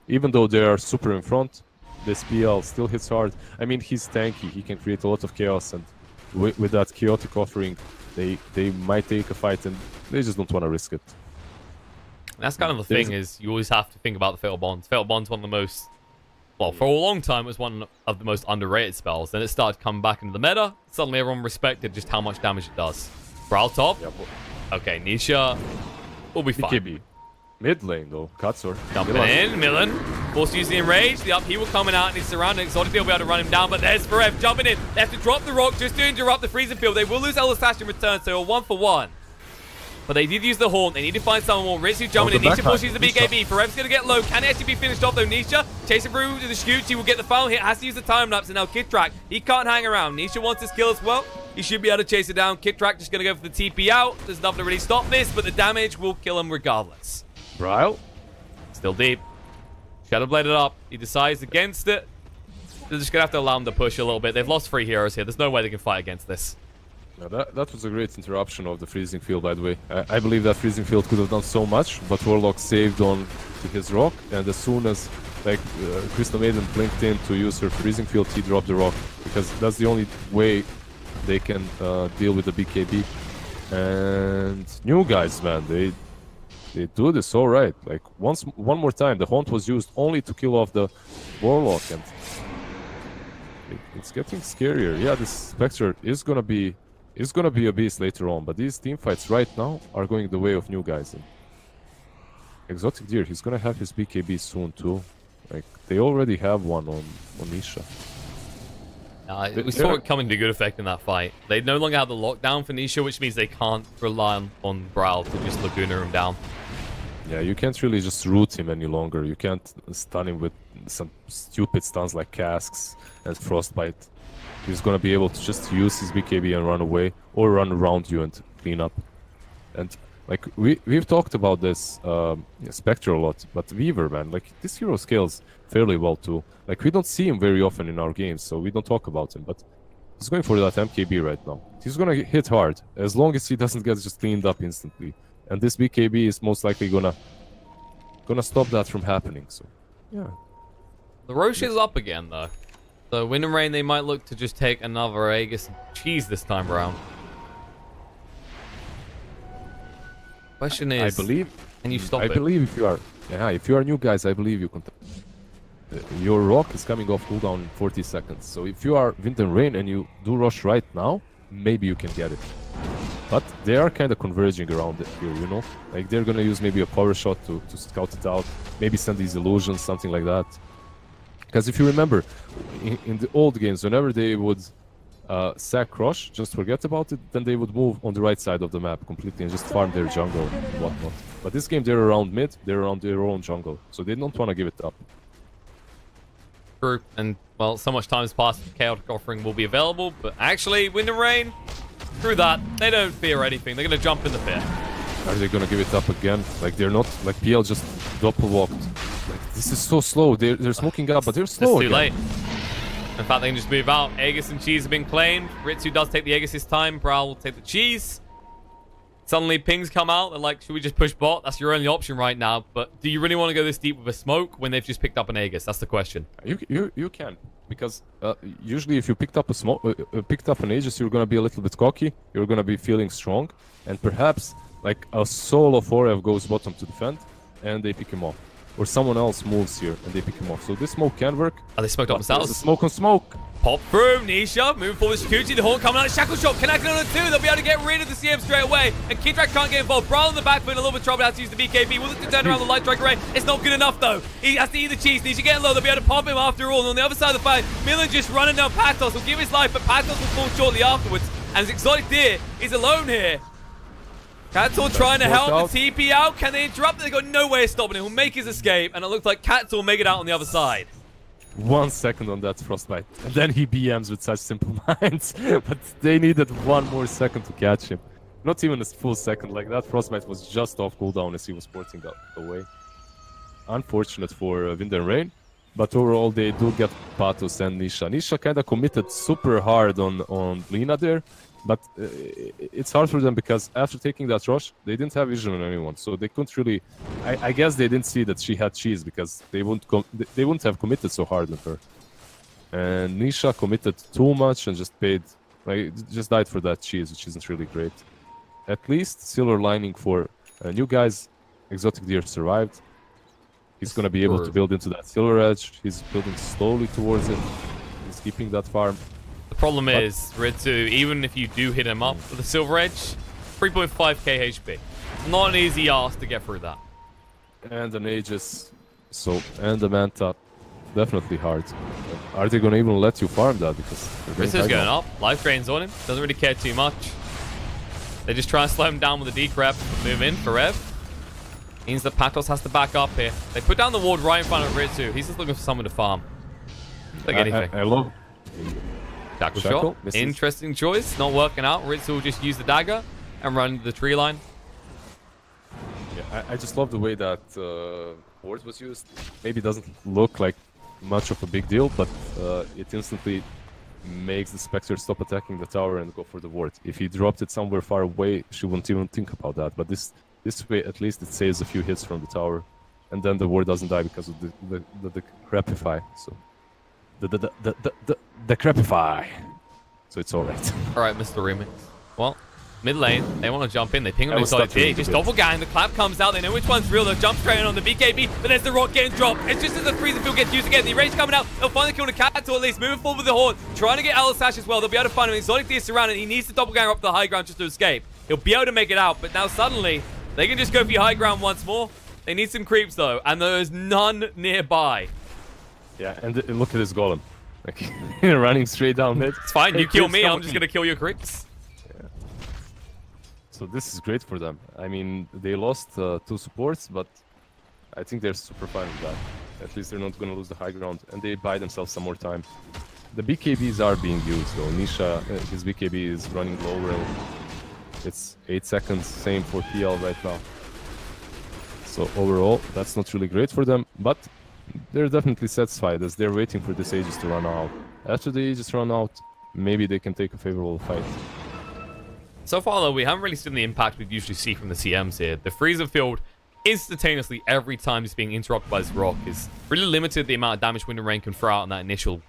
Even though they are super in front, this PL still hits hard. I mean, he's tanky. He can create a lot of chaos, and with that chaotic offering, they might take a fight, and they just don't want to risk it. That's kind of the thing, is you always have to think about the Fatal Bonds. Fatal Bonds one of the most, well, for a long time, it was one of the most underrated spells. Then it started coming back into the meta. Suddenly everyone respected just how much damage it does. Brow top. Yep. Okay, Nisha will be fine. BKB. Mid lane though, Katsur. Jumping in, Millen. Forced to use the enrage. The upheaval coming out and he's surrounded. Exotic will be able to run him down, but there's Forev jumping in. They have to drop the rock just to interrupt the freezing field. They will lose Elder Sash in return, so a 1-for-1. But they did use the Haunt. They need to find someone more. Ritsu jumping in. Nisha pushes the BKB. Forev's going to get low. Can it actually be finished off though? Nisha chasing through to the shoot. She will get the final hit. Has to use the time lapse. And now Kidtrack, he can't hang around. Nisha wants his kill as well. He should be able to chase it down. Kidtrack just going to go for the TP out. There's nothing to really stop this, but the damage will kill him regardless. Ryle? Still deep. Shadowbladed up. He decides against it. They're just going to have to allow him to push a little bit. They've lost 3 heroes here. There's no way they can fight against this. Yeah, that was a great interruption of the freezing field, by the way. I believe that freezing field could have done so much, but Warlock saved on to his rock, and as soon as like Crystal Maiden blinked in to use her freezing field, he dropped the rock, because that's the only way they can deal with the BKB. And new guys, man, they do this all right. Like one more time, the Haunt was used only to kill off the Warlock, and it's getting scarier. Yeah, this Spectre is gonna be a beast later on, but these team fights right now are going the way of new guys. And Exotic Deer, he's gonna have his BKB soon too. Like they already have one on Nisha. We saw it coming to good effect in that fight. They no longer have the lockdown for Nisha, which means they can't rely on Brawl to just Laguna him down. Yeah, you can't really just root him any longer. You can't stun him with some stupid stuns like Casks and Frostbite. He's gonna be able to just use his BKB and run away, or run around you and clean up. And like we've talked about this Spectre a lot, but Weaver, man, like this hero scales fairly well too. Like we don't see him very often in our games, so we don't talk about him. But he's going for that MKB right now. He's gonna hit hard as long as he doesn't get just cleaned up instantly. And this BKB is most likely gonna stop that from happening. So yeah. The Roche is up again though. So Wind and Rain, they might look to just take another Aegis and cheese this time around. Question is, can you stop it? I believe if you are new guys, I believe you can. Your rock is coming off cooldown in 40 seconds. So if you are Wind and Rain and you do rush right now, maybe you can get it. But they are kind of converging around it here, you know? Like they're gonna use maybe a power shot to scout it out, maybe send these illusions, something like that. Because if you remember, in the old games, whenever they would sack Crush, just forget about it, then they would move on the right side of the map completely and just farm their jungle and whatnot. But this game, they're around mid, they're around their own jungle, so they don't want to give it up. True, and well, so much time has passed, Chaotic Offering will be available, but actually, Wind and Rain, through that, they don't fear anything, they're going to jump in the pit. Are they going to give it up again? Like, they're not, like, PL just doppel-walked. Like, this is so slow, they're smoking up, but they're slow It's too again. late. In fact, they can just move out. Aegis and Cheese have been claimed. Ritsu does take the Aegis this time. Brawl will take the Cheese. Suddenly, pings come out. They're like, should we just push bot? That's your only option right now. But do you really want to go this deep with a smoke when they've just picked up an Aegis? That's the question. You can. Because usually if you picked up an Aegis, you're going to be a little bit cocky. You're going to be feeling strong. And perhaps, like, a solo Forev goes bottom to defend, and they pick him off. Or someone else moves here and they pick him off. So this smoke can work. Oh, they smoked up themselves. Smoke on smoke. Pop through, Nisha. Moving forward, Shakuchi. The Haunt coming out. Shackle shot connected on the 2. They'll be able to get rid of the CM straight away. And Kidrak can't get involved. Brawl in the back, but in a little bit of trouble. Has to use the BKB. Will look to turn around the Light Strike Array. It's not good enough, though. He has to eat the cheese. Nisha getting low. They'll be able to pop him after all. And on the other side of the fight, Millen just running down Patos. Will give his life, but Patos will fall shortly afterwards. And his Exotic Deer is alone here. Katzor trying to help out. the TP out. Can they interrupt? They got no way of stopping him. He'll make his escape, and it looks like Katzor will make it out on the other side. 1 second on that frostbite, and then he BMs with such simple minds. But they needed 1 more second to catch him. Not even a full second. Like that frostbite was just off cooldown as he was porting away. Unfortunate for Wind and Rain, but overall they do get Patos and Nisha. Nisha kind of committed super hard on Lina there, but it's hard for them because after taking that rush, they didn't have vision on anyone, so they couldn't really. I guess they didn't see that she had cheese because they wouldn't have committed so hard on her. And Nisha committed too much and just paid, like, just died for that cheese, which isn't really great. At least silver lining for new guys. Exotic Deer survived. He's going to be able to build into that silver edge. He's building slowly towards it. He's keeping that farm. The problem is, Ritsu, even if you do hit him up with the silver edge, 3.5k HP. Not an easy ask to get through that. And an Aegis, and the Manta, definitely hard. Are they going to even let you farm that? Because Ritsu's going up. Life drain's on him. Doesn't really care too much. They just try and slow him down with a decrep. Move in for Rev. Means that Patos has to back up here. They put down the ward right in front of Ritsu. He's just looking for someone to farm. Like anything. I love Shackle shot. Misses. Interesting choice. Not working out. Ritsu will just use the dagger and run the tree line. Yeah, I just love the way that ward was used. Maybe it doesn't look like much of a big deal, but it instantly makes the Spectre stop attacking the tower and go for the ward. If he dropped it somewhere far away, she wouldn't even think about that. But this way, at least it saves a few hits from the tower, and then the ward doesn't die because of the crepify. So the crepify. So it's all right. All right, Mr. Remix. Well, mid lane, they want to jump in. They ping on the side. Just doppelgang. The clap comes out. They know which one's real. They'll jump straight in on the BKB, but there's the rock getting dropped. It's just as the freezing field gets used again. The rage coming out. They'll finally kill the Katzor at least. Moving forward with the horde. Trying to get Alisash as well. They'll be able to find him. Exotic D is surrounded. He needs to doppelganger up to the high ground just to escape. He'll be able to make it out, but now suddenly they can just go for your high ground once more. They need some creeps though, and there's none nearby. Yeah, and look at this golem. Like, running straight down mid. It's fine, you kill me, I'm just gonna kill your creeps. Yeah. So this is great for them. I mean, they lost 2 supports, but I think they're super fine with that. At least they're not gonna lose the high ground, and they buy themselves some more time. The BKBs are being used though. Nisha, his BKB is running low rail. It's 8 seconds, same for PL right now. So overall, that's not really great for them, but they're definitely satisfied as they're waiting for this Aegis to run out. After the Aegis run out, maybe they can take a favorable fight. So far though, we haven't really seen the impact we'd usually see from the CMs here. The freezer field instantaneously every time it's being interrupted by this rock is really limited the amount of damage Wind and Rain can throw out on that initial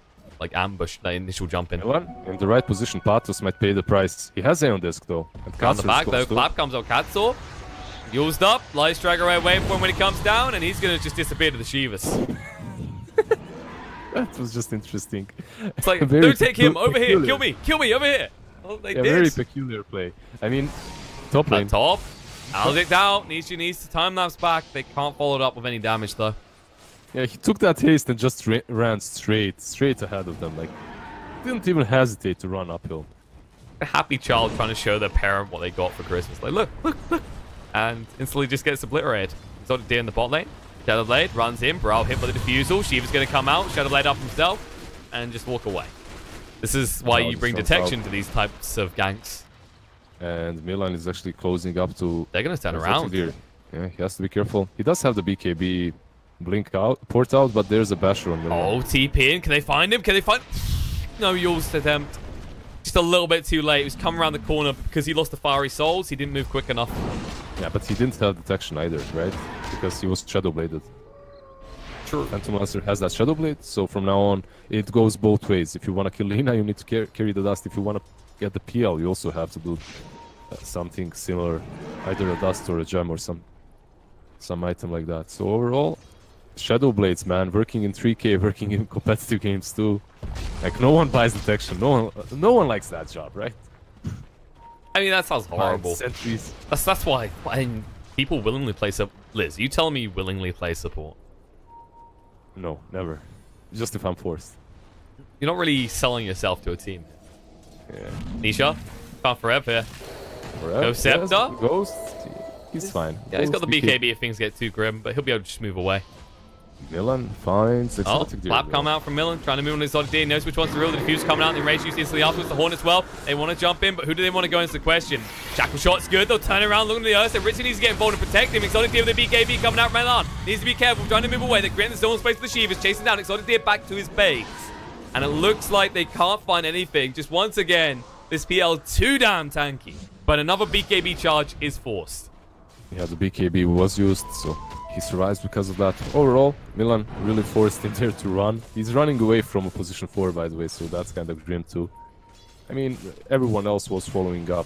ambush, that initial jump in. In the right position, Patos might pay the price. He has Aeon Disc though. On the back though, clap comes out Katzor. Used up, Light Striker right away for him when he comes down, and he's gonna just disappear to the Shivas. That was just interesting. It's like, don't take him, over here, kill me, over here. Well, they did. Very peculiar play. I mean, top lane. Top. Aldic out, Nisha needs to time lapse back. They can't follow it up with any damage though. Yeah, he took that haste and just ran straight ahead of them. Like, didn't even hesitate to run uphill. A happy child trying to show their parent what they got for Christmas. Like, look. And instantly just gets obliterated. Exotic Deer in the bot lane. Shadowblade runs in. Brawl hit by the defusal. Shiva's going to come out. Shadowblade up himself. And just walk away. This is why you bring detection to these types of ganks. And Milan is actually closing up to... They're going to turn around. Deer. Yeah, he has to be careful. He does have the BKB blink out, port out, but there's a basher on Milan. Oh, TP in. Can they find him? Can they find... No, Yule's attempt. Just a little bit too late. He was coming around the corner because he lost the Fiery Souls. He didn't move quick enough. Yeah, but he didn't have detection either, right? Because he was Shadowbladed. True. Phantom Lancer has that Shadowblade, so from now on, it goes both ways. If you want to kill Lina, you need to carry the dust. If you want to get the PL, you also have to do something similar. Either a dust or a gem or some item like that. So overall, Shadowblades, man, working in 3K, working in competitive games too. Like, no one buys detection. No one likes that job, right? I mean, that sounds horrible. Sentries. That's why people willingly play support. Liz, you tell me you willingly play support. No, never. Just if I'm forced. You're not really selling yourself to a team. Yeah. Nisha, found Forever here. Forever. No Scepter. Yes, Ghost. He's fine. Yeah, he's got the BKB if things get too grim, but he'll be able to just move away. Milan finds exotic deer. Flap come out from Milan, trying to move on exotic deer. Knows which one's the real. The diffuse coming out. The enraged use instantly afterwards. The Hornets well. They want to jump in, but who do they want to go into the question? Shackle shot's good. They'll turn around, looking to the earth. So Ritzy needs to get involved and protect him. Exotic deer with the BKB coming out from Milan. Needs to be careful, trying to move away. They're creating the zone space for the Shivas, chasing down exotic deer back to his base. And it looks like they can't find anything. Just once again, this PL too damn tanky. But another BKB charge is forced. Yeah, the BKB was used, so he survives because of that. Overall, Milan really forced him there to run. He's running away from a position 4, by the way, so that's kind of grim too. I mean, everyone else was following up.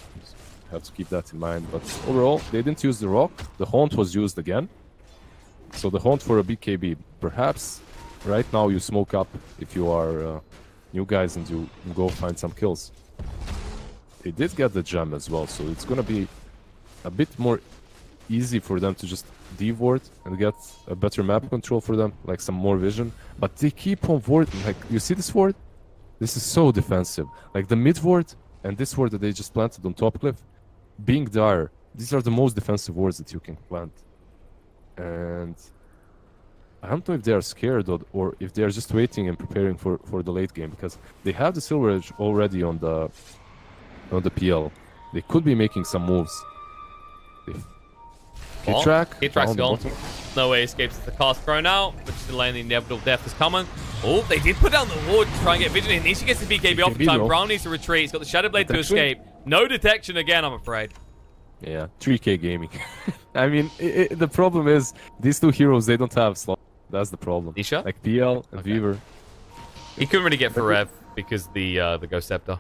Have to keep that in mind. But overall, they didn't use the rock. The haunt was used again. So the haunt for a BKB. Perhaps right now you smoke up if you are new guys and you go find some kills. They did get the gem as well, so it's gonna be a bit more easy for them to just de-ward and get a better map control for them, like some more vision. But they keep on warding. Like, you see this ward? This is so defensive. Like the mid ward and this ward that they just planted on top cliff, being dire, these are the most defensive wards that you can plant. And I don't know if they are scared or if they are just waiting and preparing for the late game, because they have the Silver Edge already on the PL. They could be making some moves. K-Track's gone. No way escapes the cast thrown out, but just delaying the inevitable death is coming. Oh, they did put down the ward to try and get vision in. Nisha gets the BKB off in time. Brown needs to retreat. He's got the Shadow Blade to escape. No detection again, I'm afraid. Yeah, 3K gaming. I mean, the problem is these two heroes, they don't have slot. That's the problem. Nisha? Like PL and Weaver. He couldn't really get Forev because the Ghost Scepter.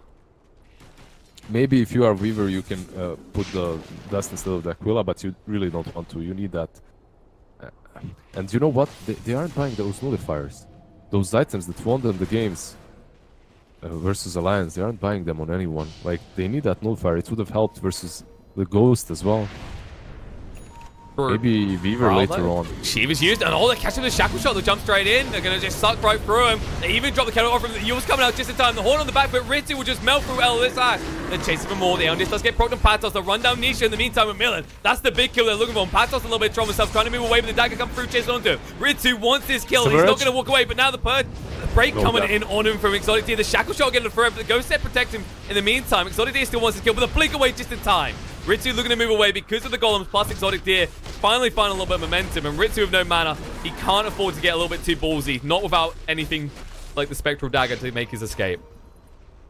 Maybe if you are Weaver, you can put the dust instead of the Aquila, but you really don't want to. You need that. And you know what? They aren't buying those nullifiers. Those items that won them the games versus Alliance, they aren't buying them on anyone. Like, they need that nullifier. It would have helped versus the Ghost as well. Maybe Weaver later on. Shiva's used, and they catch him with a shackle shot. They jump straight in. They're going to just suck right through him. They even drop the kettle off from the Yule's coming out just in time. The horn on the back, but Ritsu will just melt through LSI. They're chasing for more. The Eldest does get procced on Patos. They'll run down Nisha in the meantime with Milan. That's the big kill they're looking for. And Patos a little bit strong himself, trying to move away, but the dagger comes through, chasing onto him. Ritsu wants this kill. He's not going to walk away, but now the break coming in on him from Exotic Deer. The shackle shot getting forever. The Ghost Set protects him in the meantime. Exotic Deer still wants to kill, but the blink away just in time. Ritsu looking to move away because of the golems plus Exotic Deer. Finally find a little bit of momentum, and Ritsu with no mana, he can't afford to get a little bit too ballsy. Not without anything like the Spectral Dagger to make his escape.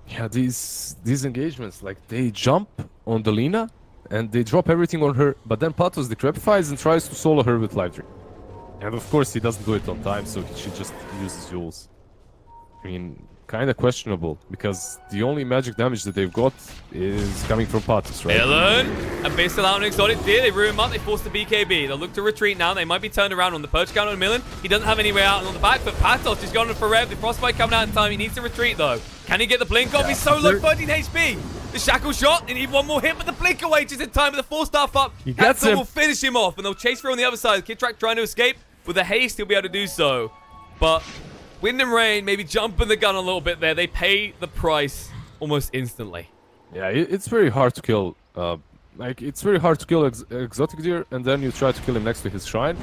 Yeah, these engagements, like, they jump on the Lina and they drop everything on her, but then Patos decrepifies and tries to solo her with Life Drink. And of course he doesn't do it on time, so she just uses Jules. I mean, kind of questionable, because the only magic damage that they've got is coming from Patos, right? Milan and based out on Exotic Deer, they ruin him up, they force the BKB. They'll look to retreat now, they might be turned around on the purge count on Milan. He doesn't have any way out on the back, but Patos is going for Rev. The Frostbite coming out in time, he needs to retreat though. Can he get the blink off? He's so low, 13 HP. The shackle shot, they need one more hit, but the blink away just in time with the 4-star up. He gets him. Will finish him off, and they'll chase through on the other side. Kidtrack trying to escape. With the haste, he'll be able to do so. But Wind and Rain maybe jumping the gun a little bit there. They pay the price almost instantly. Yeah, it's very hard to kill. It's very hard to kill Exotic Deer, and then you try to kill him next to his shrine.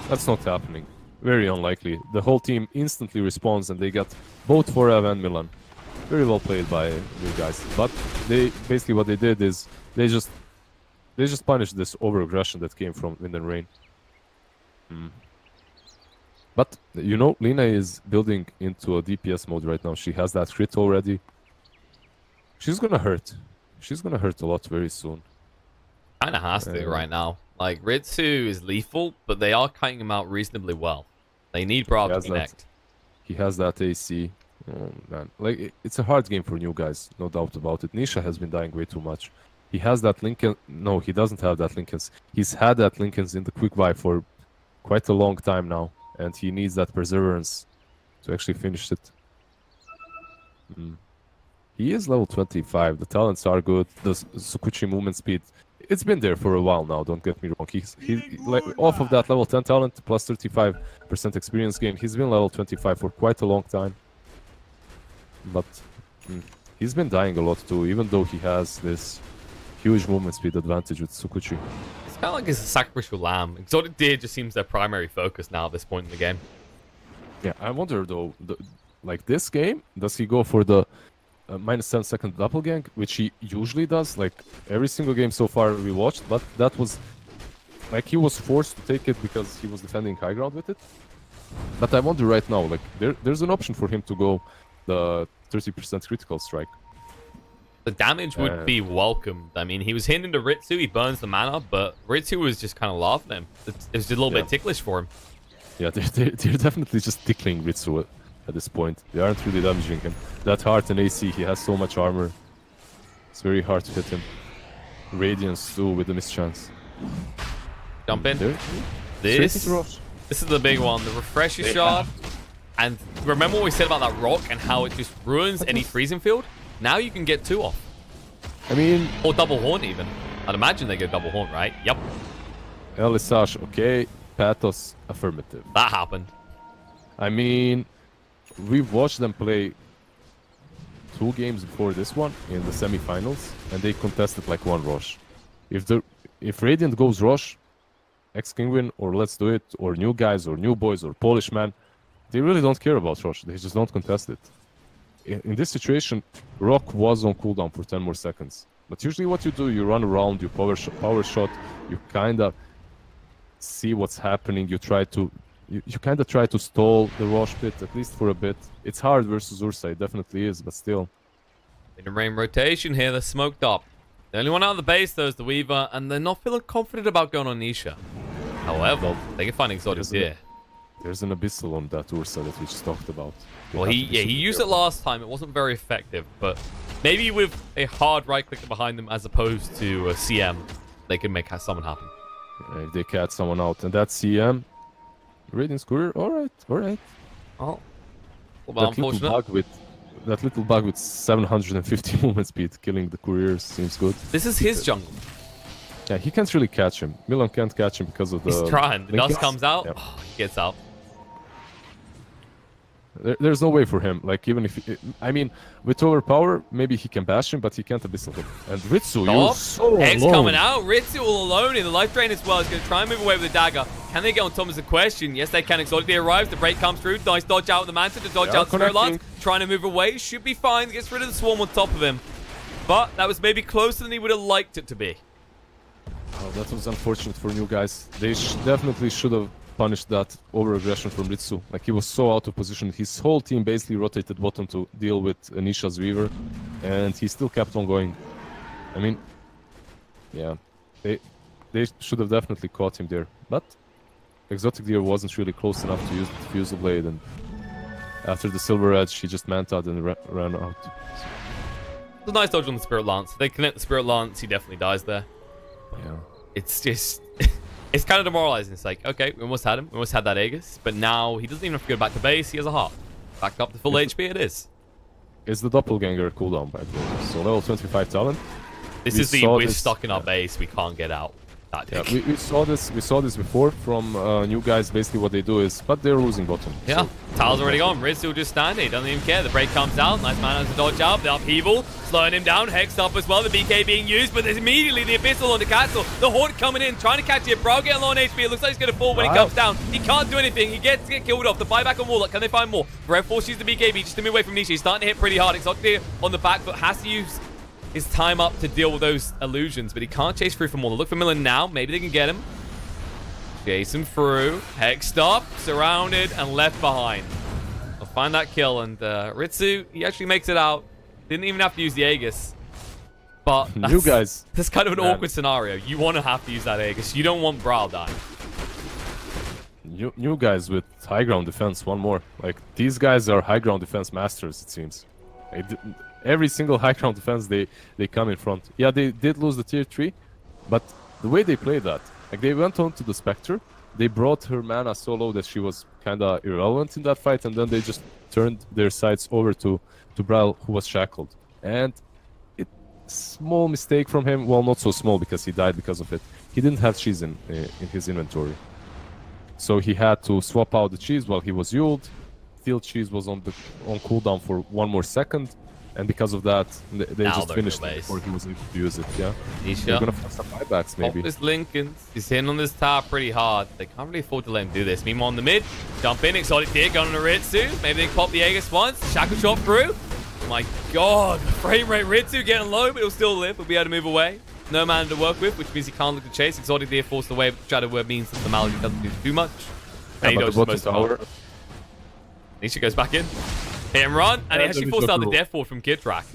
That's not happening. Very unlikely. The whole team instantly responds, and they get both Forev and Milan. Very well played by you guys. But they basically what they did is they just punished this over-aggression that came from Wind and Rain. But, you know, Lina is building into a DPS mode right now. She has that crit already. She's gonna hurt. She's gonna hurt a lot very soon. Kinda has to right now. Like, Ritsu is lethal, but they are cutting him out reasonably well. They need Brav to connect. He has that AC. Oh, man. Like, it's a hard game for new guys, no doubt about it. Nisha has been dying way too much. He has that Lincoln. No, he doesn't have that Lincoln's. He's had that Lincoln's in the quick buy for quite a long time now. And he needs that perseverance to actually finish it. He is level 25. The talents are good. The Sukuchi movement speed, it's been there for a while now, don't get me wrong. He's like, off of that level 10 talent plus 35% experience gain, he's been level 25 for quite a long time. But he's been dying a lot too, even though he has this huge movement speed advantage with Sukuchi. Kind of like it's a sacrificial lamb. Exotic Deer just seems their primary focus now at this point in the game. Yeah, I wonder though, like this game, does he go for the minus 7-second doppelgang, which he usually does, like every single game so far we watched, but that was, like he was forced to take it because he was defending high ground with it. But I wonder right now, like there's an option for him to go the 30% critical strike. The damage would be welcomed. I mean, he was hitting into Ritsu, he burns the mana, but Ritsu was just kind of laughing at him. It was a little bit ticklish for him. Yeah, they're definitely just tickling Ritsu at this point. They aren't really damaging him. That heart and AC, he has so much armor. It's very hard to hit him. Radiance too with the mischance. Jump in. There. This is the big one. The refresher shot. And remember what we said about that rock and how it just ruins any freezing field? Now you can get 2 off. I mean... Or double horn even. I'd imagine they get double horn, right? Yep. Elisage, okay. Pathos, affirmative. That happened. I mean, we've watched them play 2 games before this one in the semifinals, and they contested like 1 rush. If Radiant goes rush, ex-Kingwin, or Let's Do It, or new guys, or new boys, or Polish man, they really don't care about rush. They just don't contest it. In this situation, Rock was on cooldown for 10 more seconds. But usually what you do, you run around, you power shot, you kind of see what's happening, you kind of try to stall the rush pit, at least for a bit. It's hard versus Ursa, it definitely is, but still. In a rain rotation here, they're smoked up. The only one out of the base, though, is the Weaver, and they're not feeling confident about going on Nisha. However, they can find Exotic Deer. There's an Abyssal on that Ursa that we just talked about. Well, he used it last time. It wasn't very effective, but maybe with a hard right-clicker behind them as opposed to a CM, they can make someone happen. If they cat someone out, and that's CM. Radiant's Courier, alright. Oh, well, unfortunate. That little bug with 750 movement speed, killing the couriers seems good. This is his jungle. Yeah, he can't really catch him. Milan can't catch him because of the... He's trying. The dust comes out. Yep. Oh, he gets out. There's no way for him. Like, even if... I mean, with overpower, maybe he can bash him, but he can't abyssal him. And Ritsu, you're so X alone. coming out. Ritsu all alone in the life drain as well. He's going to try and move away with the dagger. Can they get on top is the question. Yes, they can. Exotic Deer arrives. The break comes through. Nice dodge out of the Manta to dodge out the Spirit Lance. Trying to move away. Should be fine. Gets rid of the swarm on top of him. But that was maybe closer than he would have liked it to be. Oh, that was unfortunate for new guys. They definitely should have punished that over-aggression from Ritsu. Like, he was so out of position. His whole team basically rotated bottom to deal with Anisha's Weaver, and he still kept on going. I mean, yeah, they should have definitely caught him there. But Exotic Deer wasn't really close enough to use the Fusel Blade, and after the Silver Edge, he just manta'd and ran out. It's a nice dodge on the Spirit Lance. If they connect the Spirit Lance, he definitely dies there. Yeah. It's just... it's kind of demoralizing. It's like, okay, we almost had him. We almost had that Aegis. But now he doesn't even have to go back to base. He has a heart. Back up to full HP it is. It's the Doppelganger cooldown, by the way. So level 25 talent. We're stuck in our base. We can't get out. Yeah, we saw this before from new guys. Basically what they do is, but they're losing bottom. Yeah, so, Tal's already gone. Ritsu just standing. He doesn't even care. The break comes out. Nice man has to dodge out. The upheaval slowing him down. Hexed up as well. The BK being used, but there's immediately the Abyssal on the castle. The Horde coming in, trying to catch it. Bro getting low on HP. It looks like he's going to fall when he comes down. He can't do anything. He gets killed off. The buyback on Warlock. Can they find more? Brev forces the BKB just to move away from Nisha. He's starting to hit pretty hard. Exotic Deer on the back, but has to use his time up to deal with those illusions, but he can't chase through for more. Look for Milan now. Maybe they can get him. Chase him through. Hexed up, surrounded, and left behind. They'll find that kill, and Ritsu, he actually makes it out. Didn't even have to use the Aegis. But you guys, that's kind of an awkward scenario. You want to have to use that Aegis. You don't want Brawl dying. New guys with high ground defense, one more. Like, these guys are high ground defense masters, it seems. Every single high ground defense, they come in front. Yeah, they did lose the tier 3, but the way they played that, like, they went on to the Spectre, they brought her mana so low that she was kind of irrelevant in that fight, and then they just turned their sights over to Brawl, who was shackled. And small mistake from him, well, not so small because he died because of it. He didn't have cheese in his inventory, so he had to swap out the cheese while he was Yuled. Steel cheese was on cooldown for 1 more second. And because of that, they Now just they're in finished the it base. before he was able to use it. Yeah, they're Nisha. gonna find some buybacks maybe. Oh, this Lincoln. He's hitting on this tower pretty hard. They can't really afford to let him do this. Meanwhile, in the mid, jump in, exotic deer, going on a Ritsu. Maybe they can pop the Aegis once. Shackle shot through. My God, the frame rate Ritsu getting low, but he'll still live. He'll be able to move away. No mana to work with, which means he can't look to chase. Exotic deer forced away, but Shadow Word means that the Malady doesn't do too much. And he but dodges the bottom most of tower. Nisha goes back in. Hit and run, and he actually forced out the death ward from Kid Track.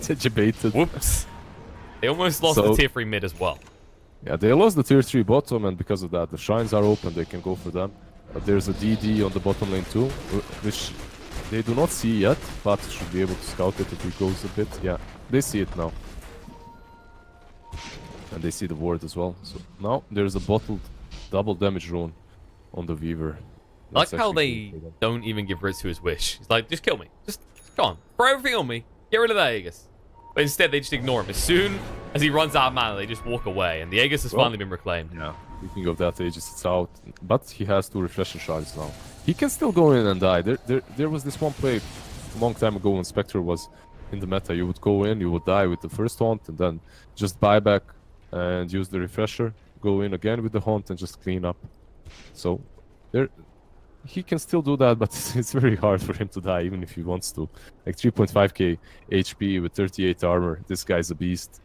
Debated. Whoops. They almost lost the tier 3 mid as well. Yeah, they lost the tier 3 bottom, and because of that, the shrines are open. They can go for them. But there's a DD on the bottom lane too, which they do not see yet. But should be able to scout it if he goes a bit. Yeah, they see it now. And they see the ward as well. So now there's a bottled double damage rune on the Weaver. I like how they don't even give Ritsu his wish. He's like, just kill me. Just go on. Throw everything on me. Get rid of that Aegis. But instead, they just ignore him. As soon as he runs out of mana, they just walk away. And the Aegis has finally been reclaimed. Yeah. Speaking of that, Aegis, it's out. But he has 2 refresher shards now. He can still go in and die. There was this one play a long time ago when Spectre was in the meta. You would go in, you would die with the first haunt, and then just buy back and use the refresher. Go in again with the haunt and just clean up. So, he can still do that, but it's very hard for him to die, even if he wants to. Like 3.5k HP with 38 armor. This guy's a beast.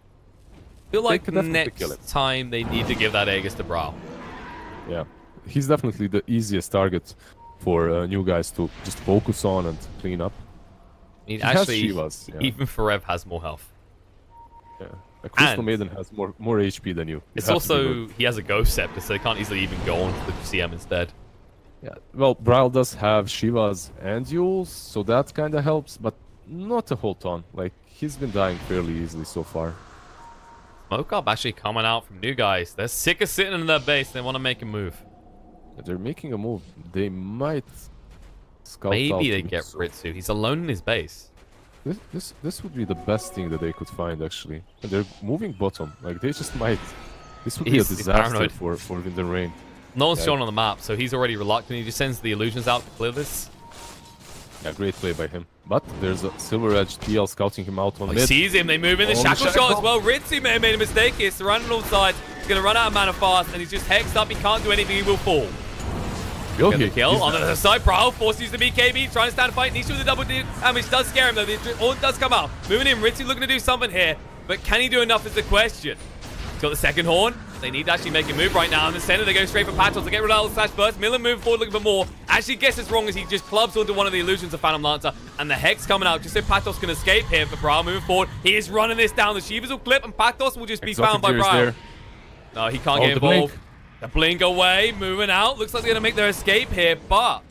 I feel like next time they need to give that Aegis to Brawl. Yeah, he's definitely the easiest target for new guys to just focus on and clean up. I mean, actually, Shivas, yeah. even Forev has more health. Yeah, a Crystal Maiden has more HP than you. It's also, he has a Ghost Scepter, so they can't easily even go on to the CM instead. Yeah, well, Brawl does have Shivas and Yules, so that kind of helps, but not a whole ton. Like, he's been dying fairly easily so far. Smoke Up actually coming out from new guys. They're sick of sitting in their base. They want to make a move. They're making a move. They might scout Maybe out they get Ritsu. He's alone in his base. This would be the best thing that they could find, actually. And they're moving bottom. Like, they just might... This would be a disaster for Wind and Rain. No one's shown on the map, so he's already reluctant. He just sends the illusions out to clear this. Yeah, great play by him. But there's a Silver Edge TL scouting him out on mid. He sees him. They move in the shackle shot as well. Ritsu may have made a mistake. He's surrounded on all sides. He's going to run out of mana fast, and he's just hexed up. He can't do anything. He will fall. Get the kill. On the other side, Prowl forces the BKB, trying to stand a fight. Nisha with the double damage does scare him, though. The Orn does come out. Moving in. Ritsu looking to do something here, but can he do enough is the question. He's got the second horn. They need to actually make a move right now. In the center, they go straight for Patros. They get rid of the slash burst. Miller move forward looking for more. Actually guesses wrong as he just clubs onto one of the illusions of Phantom Lancer. And the Hex coming out just so Patros can escape here for Brawl moving forward. He is running this down. The Shivas will clip and Patros will just be found by Brawl. No, he can't get involved. The blink away, moving out. Looks like they're going to make their escape here, but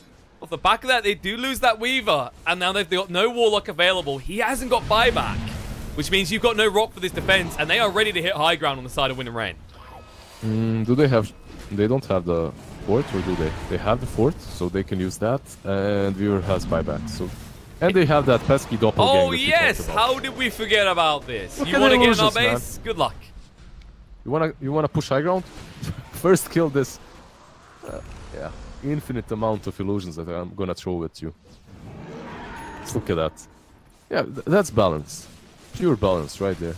off the back of that, they do lose that Weaver. And now they've got no Warlock available. He hasn't got buyback, which means you've got no rock for this defense, and they are ready to hit high ground on the side of Wind and Rain. Do they have... They don't have the fort, or do they? They have the fort, so they can use that, and Weaver has buyback, so... And they have that pesky doppelganger. Oh yes! How did we forget about this? You want to get in our base? Man. Good luck. You wanna push high ground? First kill this... yeah, infinite amount of illusions that I'm gonna throw at you. Let's look at that. Yeah, that's balance. Pure balance right there.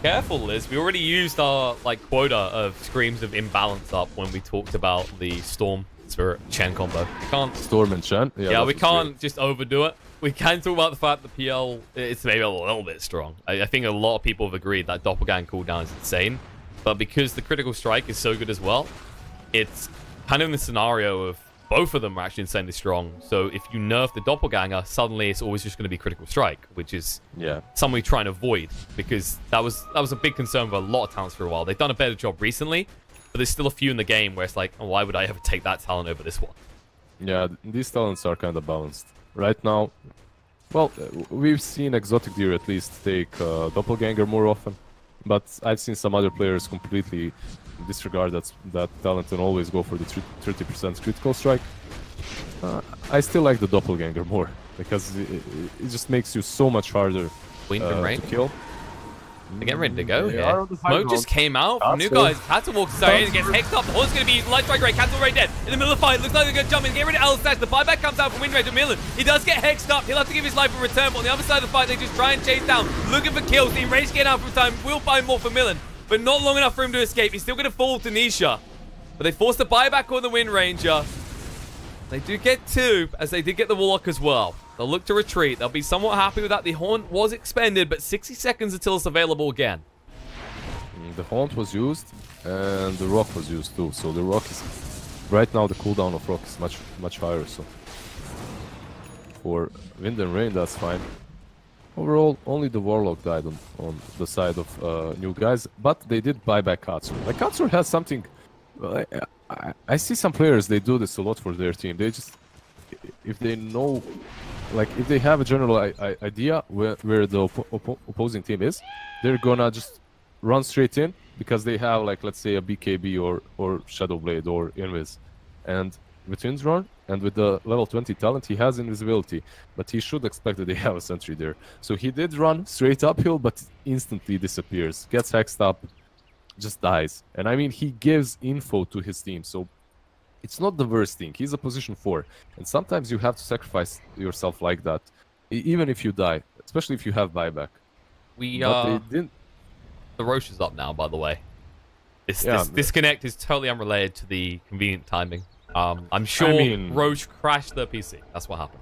Careful, Liz. We already used our quota of screams of imbalance up when we talked about the Storm Spirit Chen combo. We can't Storm and Chen. Yeah, we can't just overdo it. We can talk about the fact that PL it's maybe a little bit strong. I think a lot of people have agreed that Doppelgang cooldown is insane, but because the critical strike is so good as well, it's kind of in the scenario of both of them are actually insanely strong. So if you nerf the Doppelganger, suddenly it's always just going to be critical strike, which is something we try and avoid, because that was a big concern for a lot of talents for a while. They've done a better job recently, but there's still a few in the game where it's like, oh, why would I ever take that talent over this one? Yeah, these talents are kind of balanced. Right now, well, we've seen Exotic Deer at least take Doppelganger more often, but I've seen some other players completely disregard that talent and always go for the 30% critical strike. I still like the Doppelganger more, because it just makes you so much harder to kill. They're getting ready to go They here. are on the high Smoke just ground. came out from new guys. Cattle walks inside and gets hexed up. The horn's going to be light strike rate. Cattle already dead. In the middle of the fight, looks like they're going to jump in. Get rid of Alistair. The buyback comes out from Windrage to Millen. He does get hexed up. He'll have to give his life a return. But on the other side of the fight, they just try and chase down. Looking for kills. The enraged get out from time. Will find more for Millen. But not long enough for him to escape. He's still going to fall to Nisha. But they force the buyback on the Wind Ranger. They do get 2, as they did get the Warlock as well. They'll look to retreat. They'll be somewhat happy with that. The Haunt was expended, but 60 seconds until it's available again. The Haunt was used, and the Rock was used too. So the Rock is... Right now, the cooldown of Rock is much higher, so... For Wind and Rain, that's fine. Overall, only the Warlock died on the side of new guys, but they did buy back Katsu. Like, Katsu has something... I see some players, they do this a lot for their team. They just... If they know... Like, if they have a general idea where the opposing team is, they're gonna just run straight in, because they have, like, let's say a BKB or Shadowblade or Invis. And with Twins run, and with the level 20 talent, he has invisibility, but he should expect that they have a sentry there. So he did run straight uphill, but instantly disappears, gets hexed up, just dies. And I mean, he gives info to his team, so it's not the worst thing. He's a position 4, and sometimes you have to sacrifice yourself like that, even if you die, especially if you have buyback. But they didn't. The Roche is up now, by the way. This disconnect is totally unrelated to the convenient timing. I'm sure Roche crashed their PC. That's what happened.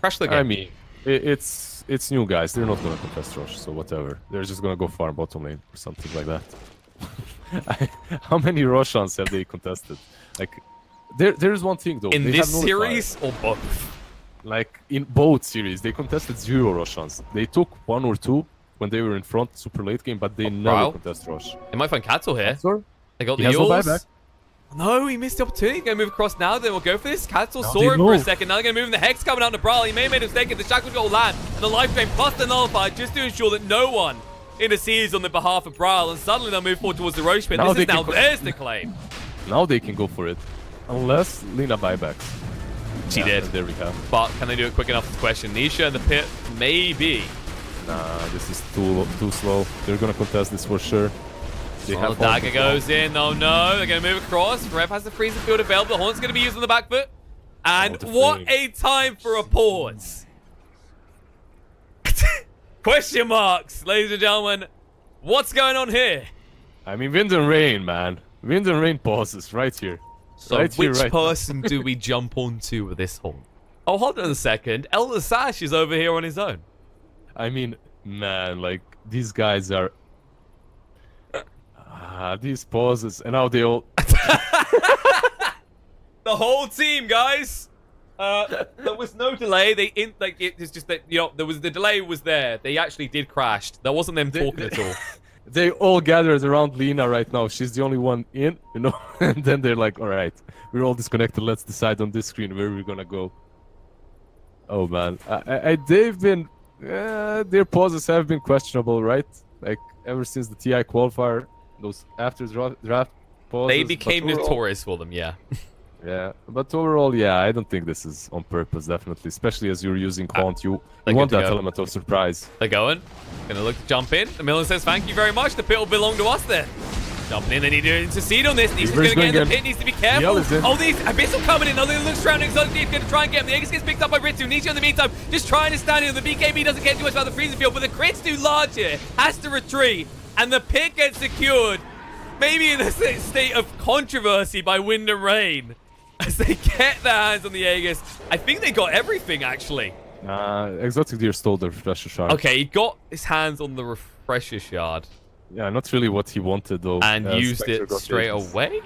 Crashed the game. I mean, it's new guys. They're not going to contest Roche, so whatever. They're just going to go farm bottom lane or something like that. How many Roshans have they contested? Like, there's one thing though. In this series or both? Like, in both series, they contested 0 Roshans. They took 1 or 2 when they were in front, super late game, but they never contest Rosh. They might find Katzel here. Katzel? They got he the has no buyback. No, he missed the opportunity. Going to move across now. Then we'll go for this. Katzel saw him for a second. Now they're going to move in the Hex coming out to Brawl. He may have made a mistake. The Shackles got land. And the Life Drain plus the Nullifier just to ensure that no one intercedes on the behalf of Brawl. And suddenly they'll move forward towards the Roche pit. This is now theirs to claim. Now they can go for it. Unless Lina buybacks. She did. There we go. But can they do it quick enough is the question. Nisha in the pit, maybe. Nah, this is too slow. They're gonna contest this for sure. The dagger goes in. Oh no, they're gonna move across. Rev has the freezing field available. The Haunt's gonna be used on the back foot. And what a time for a pause. Question marks, ladies and gentlemen. What's going on here? I mean, Wind and Rain, man. Wind and Rain pauses right here. So which person do we jump onto with this Haunt? Oh, hold on a second. Elder Sash is over here on his own. I mean, man, like, these guys are... these pauses, and now they all... The whole team, guys! There was no delay. It's just that, you know, the delay was there. They actually did crash. There wasn't them talking at all. They all gathered around Lina right now. She's the only one in, you know? And then they're like, alright, we're all disconnected. Let's decide on this screen where we're gonna go. Oh, man. They've been... their pauses have been questionable, right? Like, ever since the TI qualifier, those after draft pauses. They became notorious for them, yeah. Yeah, but overall, yeah, I don't think this is on purpose, definitely. Especially as you're using Haunt, you want that element of surprise. They're going. Gonna look to jump in. The Millen says, thank you very much. The pit will belong to us then. Jumping in, they need to intercede on this. Nisha's gonna get in the pit, needs to be careful. Oh, these Abyssal coming in. Another look surrounding Exotic Deep, gonna try and get him. The Aegis gets picked up by Ritsu. Nisha in the meantime, just trying to stand in. The BKB doesn't get too much about the freezing field, but the crit's too large here. Has to retreat, and the pit gets secured. Maybe in a state of controversy by Wind and Rain. As they get their hands on the Aegis. I think they got everything, actually. Exotic Deer stole the Refresher Shard. Okay, he got his hands on the Refresher Shard. Yeah, not really what he wanted, though. And used it straight away?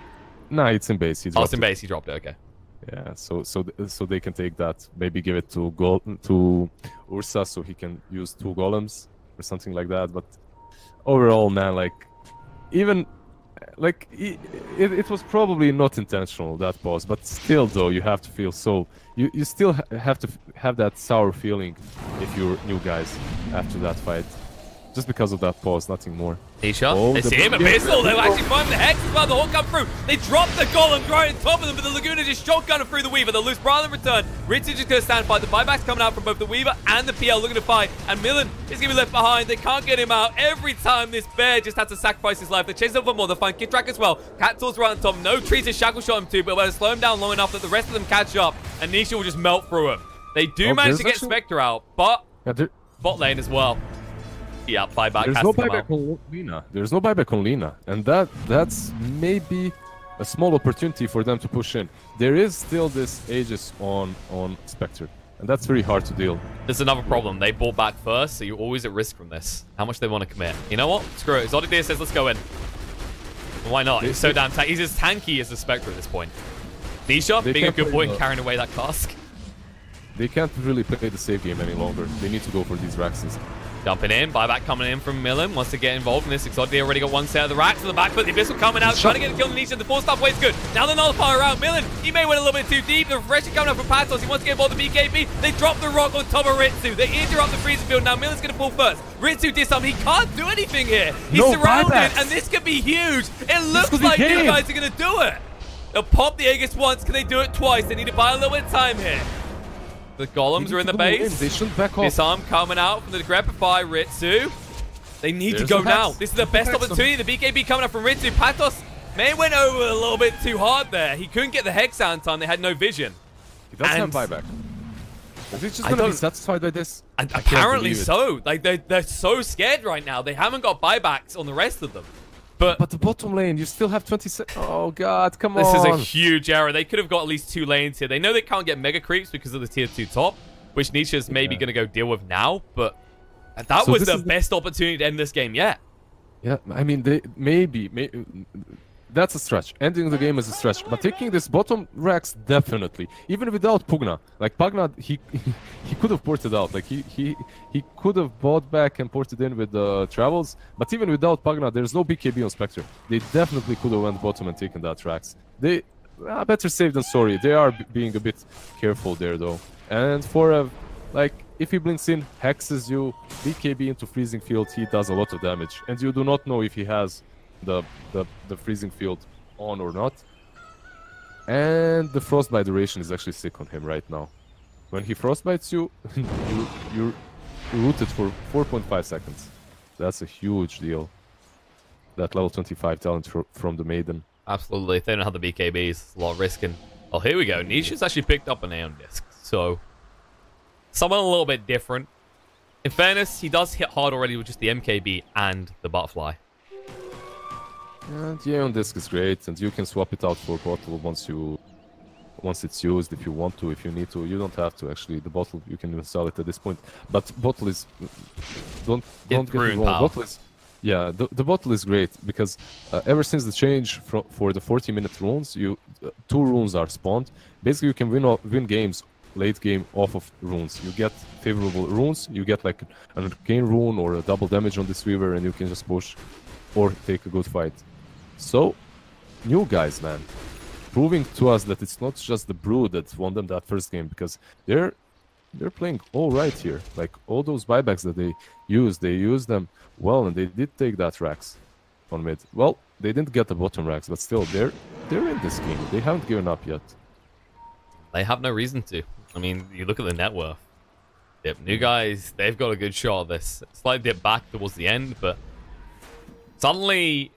Nah, it's in base. He dropped it's in base. He dropped it, okay. Yeah, so they can take that. Maybe give it to Ursa so he can use 2 golems or something like that. But overall, man, like, even... Like, it was probably not intentional, that pause, but still, though, you have to feel so... You still have to have that sour feeling if you're new guys after that fight. Just because of that pause, nothing more. Nisha, Oh, they the see him, a yeah. pistol, they'll actually find the Hex as well, the Hawk come through, they drop the Golem right on top of them, but the Laguna just shotgunning through the Weaver, they'll lose Brian in return, Ritsu just gonna stand by, the buyback's coming out from both the Weaver and the PL looking to fight, and Millen is gonna be left behind, they can't get him out, every time this bear just has to sacrifice his life, they chase him for more, they'll find Kid Track as well, Cat's right on top, no trees to shackle shot him to, but we'll slow him down long enough that the rest of them catch up, and Nisha will just melt through him. They do manage to get Spectre out, but bot lane as well. Yeah, buyback There's has no to come buyback out. on Lina. There's no buyback on Lina, and that's maybe a small opportunity for them to push in. There is still this Aegis on Spectre, and that's very hard to deal. There's another problem. They bought back first, so you're always at risk from this. How much they want to commit. You know what? Screw it. Exotic Deer says, let's go in. Why not? He's so damn tanky. He's as tanky as the Spectre at this point. Nisha, being a good boy and carrying away that cask. They can't really play the safe game any longer. They need to go for these Raxes. Jumping in, buyback coming in from Millen, wants to get involved in this. Exotic Deer already got one set of the racks on the back foot. The Abyssal coming out, trying to get the kill on Nisha. The 4-star plays good. Now the nullifier around Millen. He may went a little bit too deep. The refreshing coming up from Patos. He wants to get involved in BKB. They drop the rock on top of Ritsu. They interrupt the freezing field. Now Millen's going to pull first. Ritsu disarm. He can't do anything here. He's surrounded, and this could be huge. It looks like these guys are going to do it. They'll pop the Aegis once. Can they do it twice? They need to buy a little bit of time here. The golems are in the base. They shouldn't back off. Disarm coming out from the Grepify Ritsu. They need to go now. This is the best opportunity. The BKB coming up from Ritsu. Patos may went over a little bit too hard there. He couldn't get the Hex out in time. They had no vision. He doesn't have buyback. Is he just going to be satisfied by this? Apparently so. Like they're so scared right now. They haven't got buybacks on the rest of them. But the bottom lane, you still have 20 Oh, God, come on. This is a huge error. They could have got at least 2 lanes here. They know they can't get mega creeps because of the tier 2 top, which Nisha's maybe going to go deal with now, but that was the best opportunity to end this game yet. Yeah, I mean, they maybe that's a stretch. Ending the game is a stretch, but taking this bottom racks, definitely. Even without Pugna. Like, Pugna, he could have ported out. Like, he could have bought back and ported in with the travels, but even without Pugna, there's no BKB on Spectre. They definitely could have went bottom and taken that racks. They better safe than sorry. They are being a bit careful there, though. And for like, if he blinks in, hexes you, BKB into freezing field, he does a lot of damage. And you do not know if he has the freezing field on or not. And the frostbite duration is actually sick on him right now. When he frostbites you, you're rooted for 4.5 seconds. That's a huge deal. That level 25 talent from the Maiden. Absolutely. If they don't have the BKBs, it's a lot of risk. And, oh, here we go. Nisha's actually picked up an Aeon Disc. So, someone a little bit different. In fairness, he does hit hard already with just the MKB and the Butterfly. And the Aeon Disc is great, and you can swap it out for bottle once it's used, if you want to, if you need to. You don't have to, actually. The bottle, you can even sell it at this point. But bottle is... Don't get me wrong. Bottle is... Yeah, the bottle is great, because ever since the change for the 40-minute runes, 2 runes are spawned. Basically, you can win games late game off of runes. You get favorable runes, you get like an arcane rune or a double damage on this Weaver, and you can just push or take a good fight. So, new guys, man, proving to us that it's not just the Brood that won them that first game, because they're playing all right here. Like, all those buybacks that they used them well, and they did take that racks on mid. Well, they didn't get the bottom racks, but still, they're in this game. They haven't given up yet. They have no reason to. I mean, you look at the net worth. Yep, new guys, they've got a good shot at this. Slight dip back towards the end, but suddenly,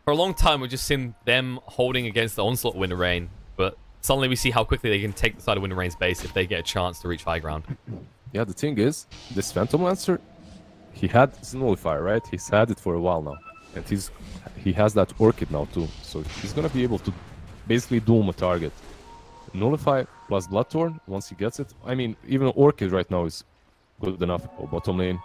for a long time, we've just seen them holding against the onslaught Winter Rain, but suddenly we see how quickly they can take the side of Winter Rain's base if they get a chance to reach high ground. Yeah, the thing is, this Phantom Lancer, he had his nullifier, right? He's had it for a while now, and he has that Orchid now too, so he's gonna be able to basically doom a target. Nullify plus Bloodthorn, once he gets it. I mean, even Orchid right now is good enough. Oh, bottom lane.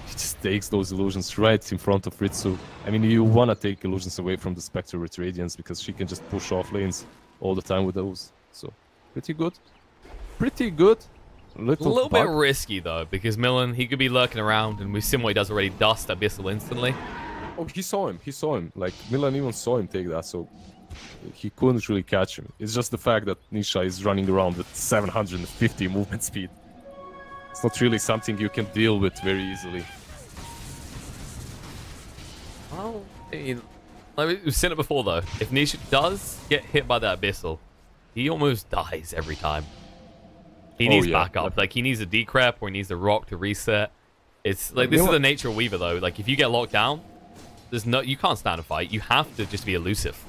He just takes those illusions right in front of Ritsu. I mean, you want to take illusions away from the Spectre with Radiance, because she can just push off lanes all the time with those. So, pretty good. Pretty good. A little bit risky, though, because Millen, he could be lurking around, and we've seen what he does already, dust Abyssal instantly. Oh, he saw him. Like, Millen even saw him take that, so he couldn't really catch him. It's just the fact that Nisha is running around with 750 movement speed. It's not really something you can deal with very easily. Well, I mean, like we've seen it before though. If Nisha does get hit by that Abyssal, he almost dies every time. He needs backup. Like he needs a decrep or he needs a rock to reset. It's like this is the nature of Weaver though. Like if you get locked down, you can't stand a fight. You have to just be elusive.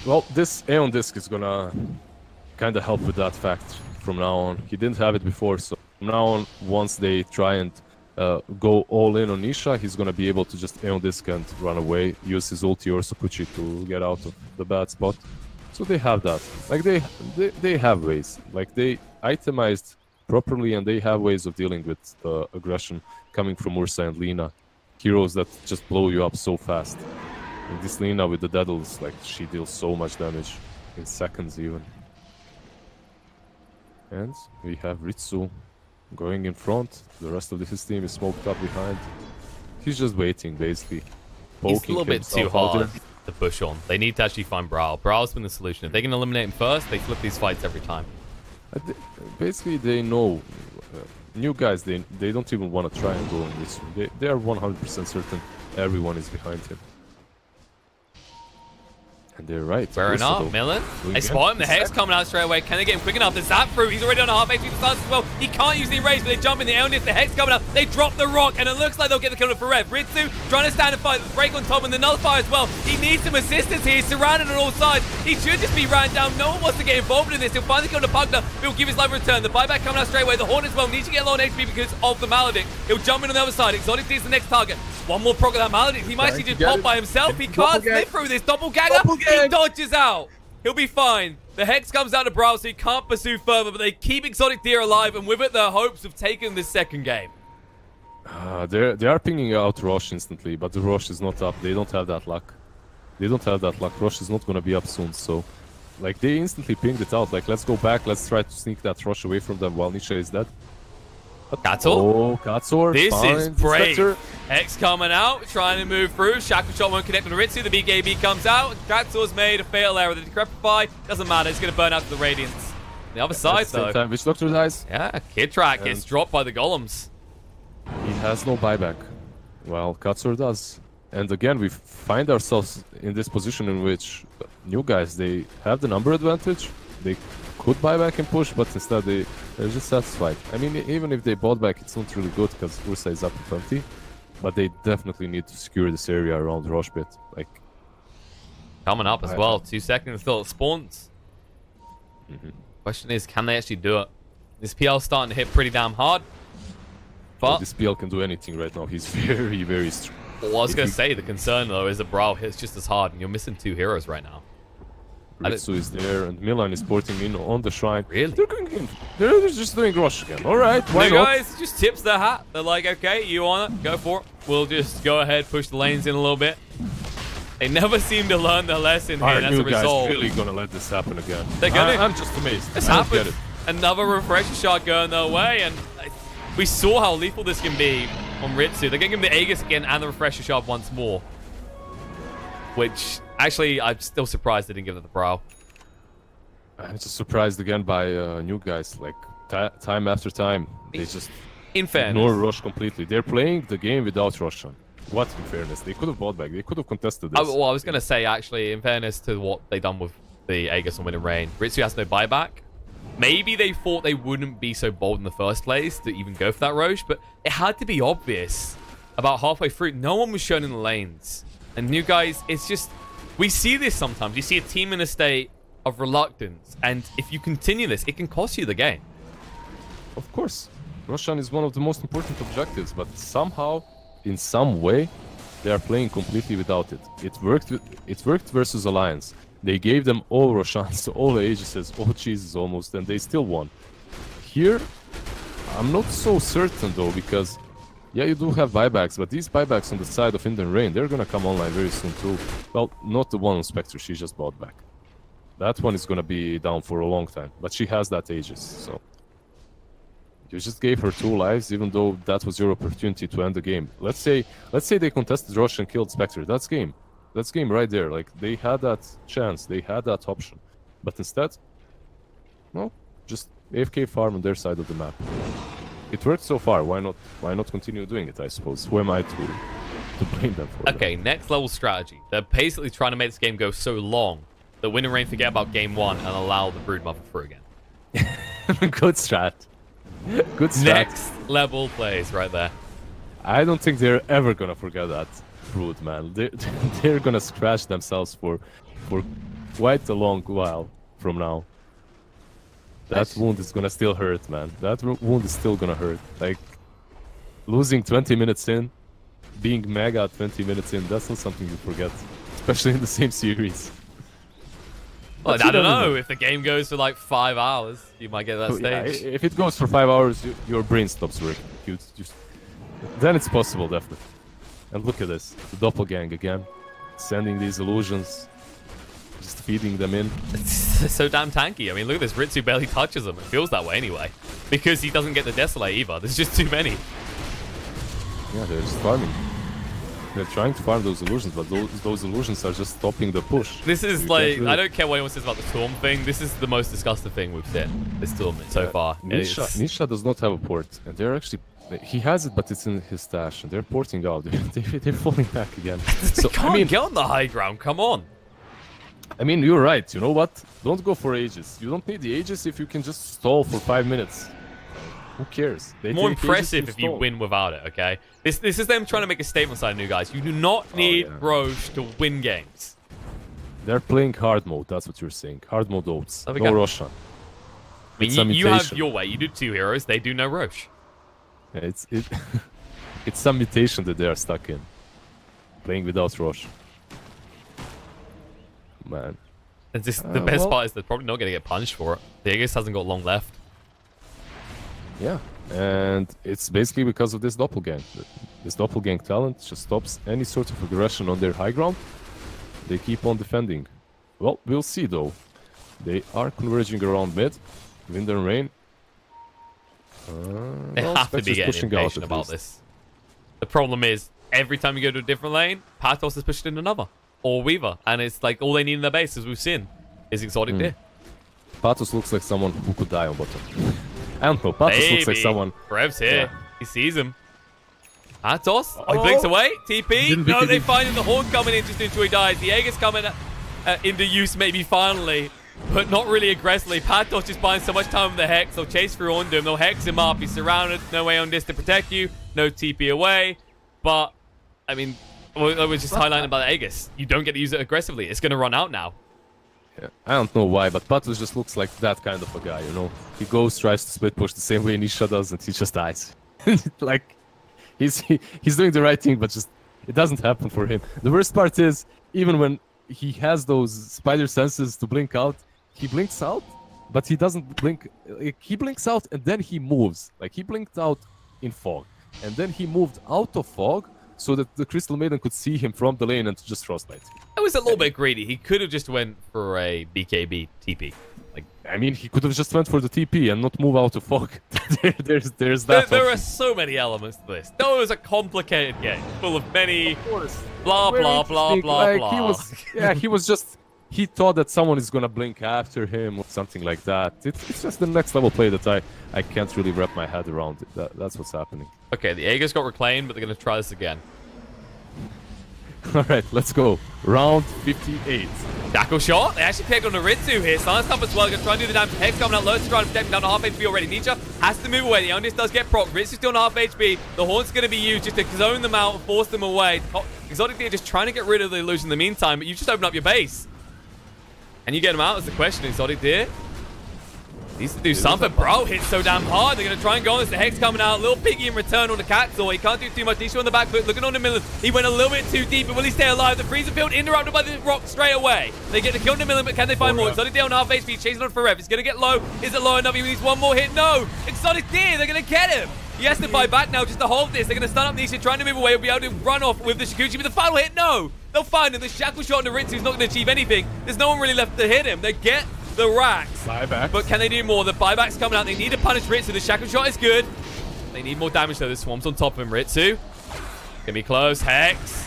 Well, this Aeon Disc is gonna kind of help with that fact from now on. He didn't have it before, so from now on, once they try and go all in on Nisha, he's gonna be able to just Aeon Disc and run away, use his ulti or Sakuchi to get out of the bad spot. So they have that. Like they have ways. Like they itemized properly and they have ways of dealing with the aggression coming from Ursa and Lina. Heroes that just blow you up so fast. And this Lina with the Daedals, like she deals so much damage in seconds even. And we have Ritsu going in front. The rest of his team is smoked up behind. He's just waiting, basically. He's a little bit too hard to push on. They need to actually find Brawl. Brawl's been the solution. If they can eliminate him first, they flip these fights every time. Basically, they know. New guys, they don't even want to try and go on Ritsu. They are 100% certain everyone is behind him. And they're right. Fair enough, Millen. They spot him. The Hex coming out straight away. Can they get him quick enough? The Zap through. He's already on a half HP for starts as well. He can't use the erase, but they jump in the Elnif. The Hex coming out. They drop the rock, and it looks like they'll get the kill for Rev. Ritsu trying to stand and fight. The break on top and the nullifier as well. He needs some assistance here. He's surrounded on all sides. He should just be ran down. No one wants to get involved in this. He'll finally kill the Pugner. He'll give his life a return. The buyback coming out straight away. The Horn as well needs to get low on HP because of the Maledict. He'll jump in on the other side. Exotic is the next target. One more proc of that Maledict. He might actually just pop by himself. He can't slip through this doppelganger. He dodges out. He'll be fine. The Hex comes out of Brawl, so he can't pursue further, but they keep Exotic Deer alive, and with it, their hopes of taking this second game. They are pinging out Rosh instantly, but the Rosh is not up. They don't have that luck. They don't have that luck. Rosh is not going to be up soon, so... Like, they instantly pinged it out. Like, let's go back. Let's try to sneak that Rosh away from them while Nisha is dead. Katzor? Oh, Katzor. This fine. is brave. Hex coming out, trying to move through. Shackle shot won't connect with Ritsu. The BKB comes out. Katzor's made a fatal error. The Decrepify doesn't matter. It's going to burn out to the Radiance. The other side, though. Time, Witch Doctor dies. Yeah, Kid Track gets dropped by the Golems. He has no buyback. Well, Katzor does. And again, we find ourselves in this position in which new guys, they have the number advantage. They could buy back and push, but instead they're just satisfied. I mean, even if they bought back, it's not really good because Ursa is up to 20. But they definitely need to secure this area around Roshbit. Like, coming up as well. 2 seconds until it spawns. Question is, can they actually do it? This PL starting to hit pretty damn hard. But this PL can do anything right now. He's very, very strong. Well, I was going to say, the concern though is that Brawl hits just as hard, and you're missing 2 heroes right now. Ritsu is there, and Milan is porting in on the shrine. Really? They're going in. They're just doing Rosh again. Alright, why the not? guys just tips their hat. They're like, okay, you want it? Go for it. We'll just go ahead, push the lanes in a little bit. They never seem to learn their lesson here, and as a result... Are you guys really going to let this happen again? They're going to. I'm just amazed. This happened. Another refresher shot going their way, and we saw how lethal this can be on Ritsu. They're going to give him the Aegis again and the refresher shot once more. Which, actually, I'm still surprised they didn't give it the Brawl. I'm just surprised again by new guys. Like, time after time, they just ignore Rosh completely. They're playing the game without Roshan. What, in fairness? They could have bought back. They could have contested this. Well, I was going to say, actually, in fairness to what they done with the Aegis on Wind and Rain, Ritsu has no buyback. Maybe they thought they wouldn't be so bold in the first place to even go for that Roche, but it had to be obvious. About halfway through, no one was shown in the lanes. And new guys, it's just... We see this sometimes. You see a team in a state of reluctance, and if you continue this, it can cost you the game. Of course. Roshan is one of the most important objectives, but somehow, in some way, they are playing completely without it. It worked versus Alliance. They gave them all Roshans, all Aegises, all cheeses almost, and they still won. Here, I'm not so certain though, because yeah, you do have buybacks, but these buybacks on the side of Wind and Rain, they're gonna come online very soon too. Well, not the one on Spectre, she just bought back. That one is gonna be down for a long time, but she has that Aegis, so... You just gave her 2 lives, even though that was your opportunity to end the game. Let's say they contested Rosh and killed Spectre. That's game. That's game right there. Like, they had that chance, they had that option. But instead, no, just AFK farm on their side of the map. It worked so far, why not continue doing it, I suppose? Who am I to to blame them for Okay, next level strategy. They're basically trying to make this game go so long that Win and Rain forget about game 1 and allow the Broodmother through again. Good strat. Good strat. Next level plays right there. I don't think they're ever gonna forget that Brood, man. They're gonna scratch themselves for quite a long while from now. That wound is gonna still hurt, man. That wound is still gonna hurt. Like, losing 20 minutes in, being mega 20 minutes in, that's not something you forget. Especially in the same series. Well, I don't know. If the game goes for like 5 hours, you might get that stage. Yeah, if it goes for 5 hours, your brain stops working. Then it's possible, definitely. And look at this. The doppelgang again. Sending these illusions. Just feeding them in. It's so damn tanky. I mean, look at this. Ritsu barely touches them. It feels that way anyway. Because he doesn't get the Desolate either. There's just too many. Yeah, they're just farming. They're trying to farm those illusions, but those illusions are just stopping the push. This is like, I don't care what anyone says about the Storm thing. This is the most disgusting thing we've seen this tournament so far. Nisha does not have a port, and they're actually... He has it, but it's in his stash, and they're porting out. They're falling back again. So, I mean, get on the high ground. Come on. I mean, you're right. You know what? Don't go for ages. You don't need the ages if you can just stall for 5 minutes. Who cares? More impressive if you win without it, okay? This is them trying to make a statement side, new guys. You do not need Roche to win games. They're playing hard mode, that's what you're saying. Hard mode oats. No Roshan. I mean, you have your way. You do 2 heroes. They do no Roche. Yeah, it's some mutation that they are stuck in. Playing without Roche. Man. And the best part is they're probably not going to get punished for it. The Aegis hasn't got long left. Yeah, and it's basically because of this doppelgang. This doppelgang talent just stops any sort of aggression on their high ground. They keep on defending. Well, we'll see though. They are converging around mid. Wind and Rain. They have to be getting impatient about this. The problem is, every time you go to a different lane, Pathos is pushed in another. Or Weaver. And it's like all they need in their base, as we've seen, is Exotic Deer. Pathos looks like someone who could die on bottom. I don't know. Pathos looks like someone... Rev's here. Yeah. He sees him. Pathos. Oh, he blinks away. TP. No, they find him. The Horn coming in just until he dies. The Aegis coming into use maybe finally. But not really aggressively. Pathos just buying so much time with the Hex. They'll chase through onto him. They'll Hex him up. He's surrounded. No way on this to protect you. No TP away. But, I mean, I was just highlighting about the Aegis. You don't get to use it aggressively. It's going to run out now. Yeah, I don't know why, but Pathos just looks like that kind of a guy, you know? He goes, tries to split push the same way Nisha does, and he just dies. Like, he's doing the right thing, but just, it doesn't happen for him. The worst part is, even when he has those spider senses to blink out, he blinks out, but he doesn't blink. Like, he blinks out, and then he moves. Like, he blinked out in fog, and then he moved out of fog, so that the Crystal Maiden could see him from the lane and just frostbite. It was a little bit greedy. He could have just went for a BKB TP. Like, I mean, he could have just went for the TP and not move out of fog. there's that. There are so many elements to this. No, it was a complicated game, full of many blah blah blah blah blah. He was just. He thought that someone is gonna blink after him or something like that. It's just the next level play that I can't really wrap my head around it. That's what's happening. Okay, the Aegis got reclaimed, but they're gonna try this again. Alright, let's go. Round 58. Shackle shot. They actually picked on the Ritsu here. Silence up as well. Gonna try and do the damage. Hex coming out low to try and protect him down to half HP already. Nisha has to move away. The Onus does get proc. Ritsu's still on half HP. The Horn's gonna be used just to zone them out and force them away. Exotic Deer just trying to get rid of the illusion in the meantime, but you just open up your base. And you get him out, is the question. Exotic Deer needs to do something. Bro, hits so damn hard. They're going to try and go on this. The Hex coming out. Little Piggy in return on the Caxor. He can't do too much. Nisha on the back foot. Looking on the middle. He went a little bit too deep, but will he stay alive? The freezer field interrupted by the rock straight away. They get the kill in the middle, but can they find more? Exotic Deer on half HP. Chasing on forever. He's going to get low. Is it low enough? He needs one more hit. No. Exotic Deer, they're going to get him. He has to buy back now just to hold this. They're going to stun up Nisha, trying to move away. He'll be able to run off with the Shikuchi, but the final hit, no. They'll find him. The shackle shot on the Ritsu's not going to achieve anything. There's no one really left to hit him. They get the racks. Buyback. But can they do more? The buyback's coming out. They need to punish Ritsu. The shackle shot is good. They need more damage though. The swarm's on top of him. Ritsu. Gonna be close. Hex.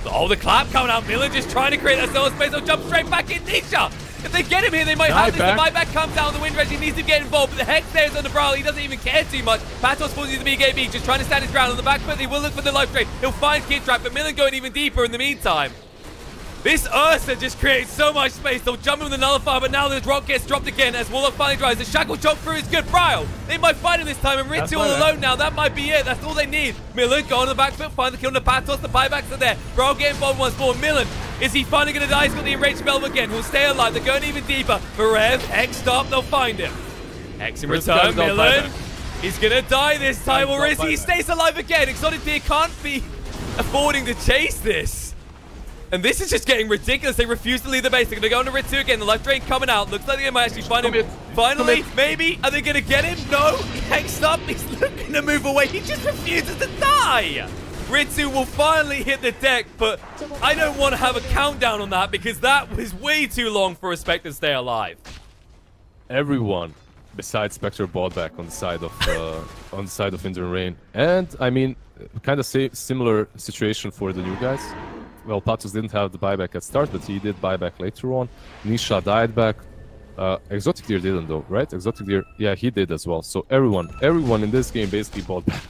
Oh, the clap coming out. Miller just trying to create that solo space. They'll jump straight back in. Nisha If they get him here, they might have this. The buyback comes out. The wind rage. He needs to get involved. But the Hex there is on the Brawl. He doesn't even care too much. Patos falls into the BKB, just trying to stand his ground on the back foot. He will look for the life drain. He'll find Kid Trap, but Millen going even deeper in the meantime. This Ursa just creates so much space. They'll jump in with the Nullifier, but now the rock gets dropped again as Warlock finally drives. The Shackle Chop through is good. Brile, they might fight him this time, and Ritsu all alone now. That might be it. That's all they need. Millen go on the back foot, find the kill on the Patos. The buybacks are there. Brile getting involved once more. Millen, is he finally going to die? He's got the enraged spell again. He'll stay alive. They're going even deeper. Berev, Hex stop. They'll find him. Hex in return. Millen, he's going to die this time, or is he? He stays alive again. Exotic Deer can't be affording to chase this. And this is just getting ridiculous. They refuse to leave the base. They're going to go on to Ritsu again. The life drain coming out. Looks like they might actually find him. Finally, maybe. Are they going to get him? No. Hexed up. He's looking to move away. He just refuses to die. Ritsu will finally hit the deck, but I don't want to have a countdown on that because that was way too long for a Spectre to stay alive. Everyone besides Spectre bought back on the side of Vinder Rain. And, I mean, kind of similar situation for the new guys. Well, Patos didn't have the buyback at start, but he did buyback later on. Nisha died back. Exotic Deer didn't though, right? Exotic Deer, yeah, he did as well. So everyone in this game basically bought back.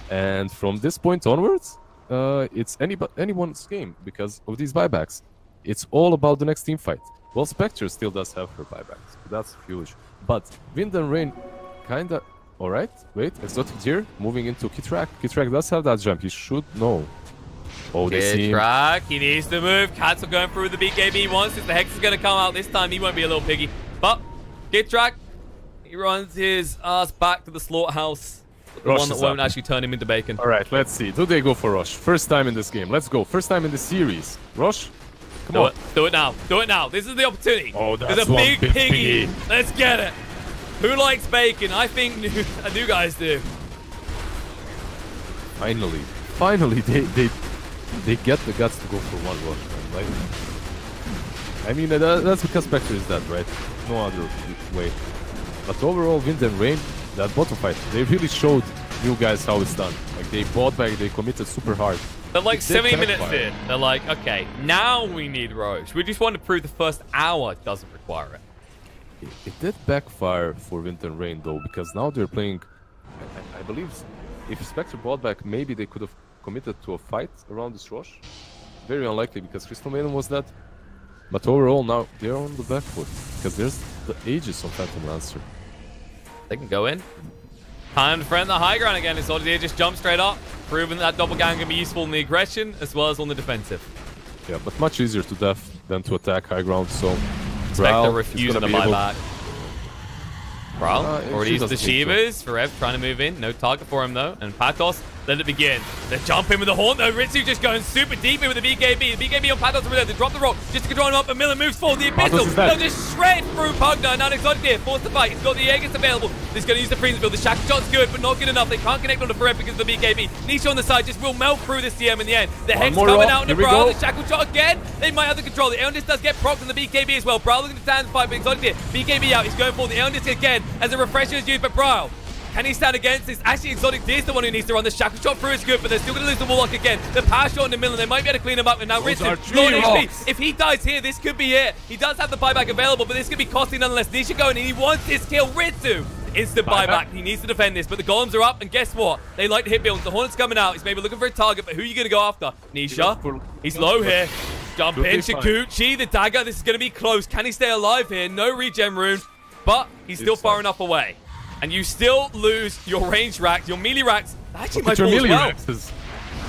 And from this point onwards, it's anyone's game because of these buybacks. It's all about the next team fight. Well, Spectre still does have her buybacks, but that's huge. But Wind and Rain, kinda... Alright, wait, Exotic Deer moving into Kitrak. Kitrak does have that jump, he should know. Oh, they see him. He needs to move. Cancel going through the BKB once. If the Hex is going to come out this time, he won't be a little piggy. But Kitrak, he runs his ass back to the slaughterhouse. The one that won't actually turn him into bacon. All right, let's see. Do they go for Rosh? First time in this game. Let's go. First time in the series. Rosh, come on. Do it now. Do it now. This is the opportunity. Oh, that's There's a big piggy. Let's get it. Who likes bacon? I think new guys do. Finally, they get the guts to go for one Rosh. Like, I mean, that's because Spectre is dead, right? No other way. But overall, Wind and Rain, that bottom fight, they really showed new guys how it's done. Like, they bought back, they committed super hard. They're like 70 minutes in. They're like, okay, now we need Roche. We just want to prove the first hour doesn't require it. It did backfire for Wind and Rain, though, because now they're playing... I believe if Spectre bought back, maybe they could have committed to a fight around this Rosh. Very unlikely, because Crystal Maiden was dead. But overall, now they're on the back foot, because there's the Aegis on Phantom Lancer. They can go in. Time to friend the high ground again. It's already just jump straight up, proving that doppelganger can be useful in the aggression as well as on the defensive. Yeah, but much easier to def than to attack high ground, so... Spectre refusing to buy back. Brawl already used the Shivas. Forev trying to move in. No target for him, though. And Patos, let it begin. They jump in with the Haunt, though. Ritsu just going super deep in with the BKB. The BKB on Patos over there. They drop the rock just to control him up. But Miller moves forward. The Abyssal. They'll just shred through Pugna. Now Exotic Deer forced to fight. He's got the Aegis available. He's going to use the freezing field. The Shackle Shot's good, but not good enough. They can't connect on the Forev because of the BKB. Nisha on the side just will melt through this TM in the end. The Hex coming out in the Brawl. The Shackle Shot again. They might have the control. The Eondis does get procced on the BKB as well. Brawl looking to stand and fight, but Exotic Deer. BKB out. He's going for the Eondis again as a refresher is used, but Brawl. Can he stand against this? Actually, Exotic Deer's the one who needs to run. The Shackle Shot through is good, but they're still going to lose the Warlock again. The power shot in the middle, and they might be able to clean him up. And now Ritsu, Lord HP. If he dies here, this could be it. He does have the buyback available, but this could be costly nonetheless. Nisha going, and he wants this kill. Ritsu, instant buyback. He needs to defend this, but the golems are up, and guess what? They like to hit builds. The Hornet's coming out. He's maybe looking for a target, but who are you going to go after? Nisha. He's low here. Jump in, Shikuchi, the dagger. This is going to be close. Can he stay alive here? No regen rune, but he's still far enough away. And you still lose your range racks, your melee racks. Actually, might fall as well.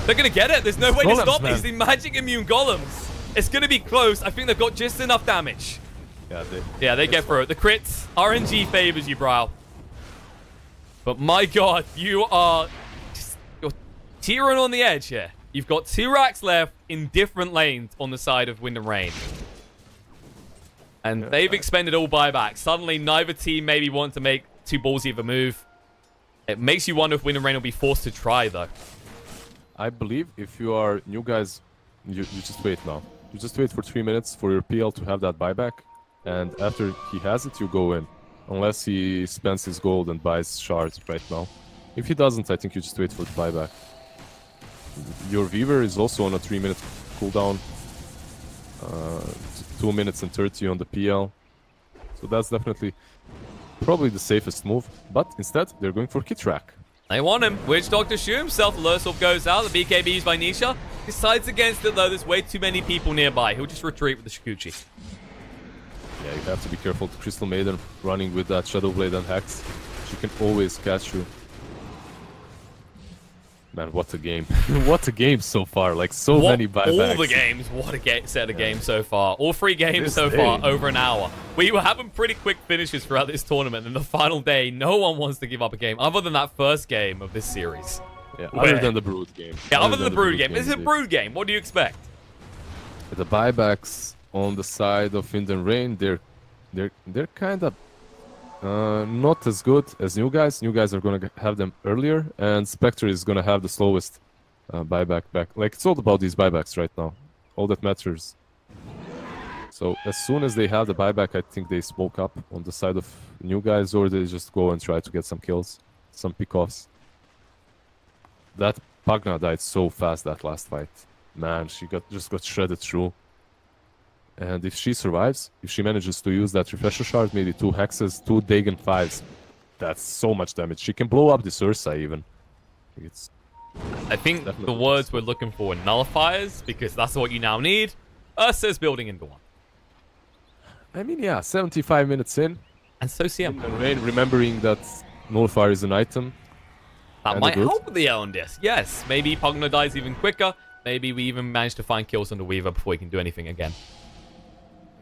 They're going to get it. There's no way to stop these. The magic immune golems. It's going to be close. I think they've got just enough damage. Yeah, they get through it. The crits, RNG favors you, Brawl. But my God, you're teetering on the edge here. You've got 2 racks left in different lanes on the side of Wind and Rain. And they've expended all buybacks. Suddenly, neither team maybe want to make too ballsy of a move. It makes you wonder if Wind and Rain will be forced to try, though. I believe if you are new guys, you just wait now. You just wait for 3 minutes for your PL to have that buyback. And after he has it, you go in. Unless he spends his gold and buys shards right now. If he doesn't, I think you just wait for the buyback. Your Weaver is also on a 3-minute cooldown. 2 minutes and 30 on the PL. So that's definitely probably the safest move. But instead, they're going for Kitrak. They want him. Witch Doctor shoot himself. Lursorb goes out. The BKB used by Nisha. Decides against it, though. There's way too many people nearby. He'll just retreat with the Shikuchi. Yeah, you have to be careful. The Crystal Maiden running with that Shadow Blade and Hex. She can always catch you. Man, what a game. What a game so far. Like, so many buybacks. All the games. What a set of games so far. All 3 games so far, over an hour. We were having pretty quick finishes throughout this tournament. And the final day, no one wants to give up a game, other than that first game of this series. Yeah, other than the Brood game. Yeah, other than the Brood game. This is a Brood game. What do you expect? The buybacks on the side of Wind and Rain, they're kind of not as good as New Guys. New Guys are going to have them earlier, and Spectre is going to have the slowest buyback back. Like, it's all about these buybacks right now. All that matters. So as soon as they have the buyback, I think they smoke up on the side of New Guys, or they just go and try to get some kills, some pickoffs. That Pagna died so fast that last fight. Man, she just got shredded through. And if she survives, if she manages to use that refresher shard, maybe 2 hexes, 2 Dagon 5s, that's so much damage. She can blow up this Ursa even. I think the words we're looking for are nullifiers, because that's what you now need. Ursa's building into one. I mean, yeah, 75 minutes in. And so CM. And Rain remembering that nullifier is an item. That might help with the Elendis. Yes, maybe Pugna dies even quicker. Maybe we even manage to find kills on the Weaver before he can do anything again.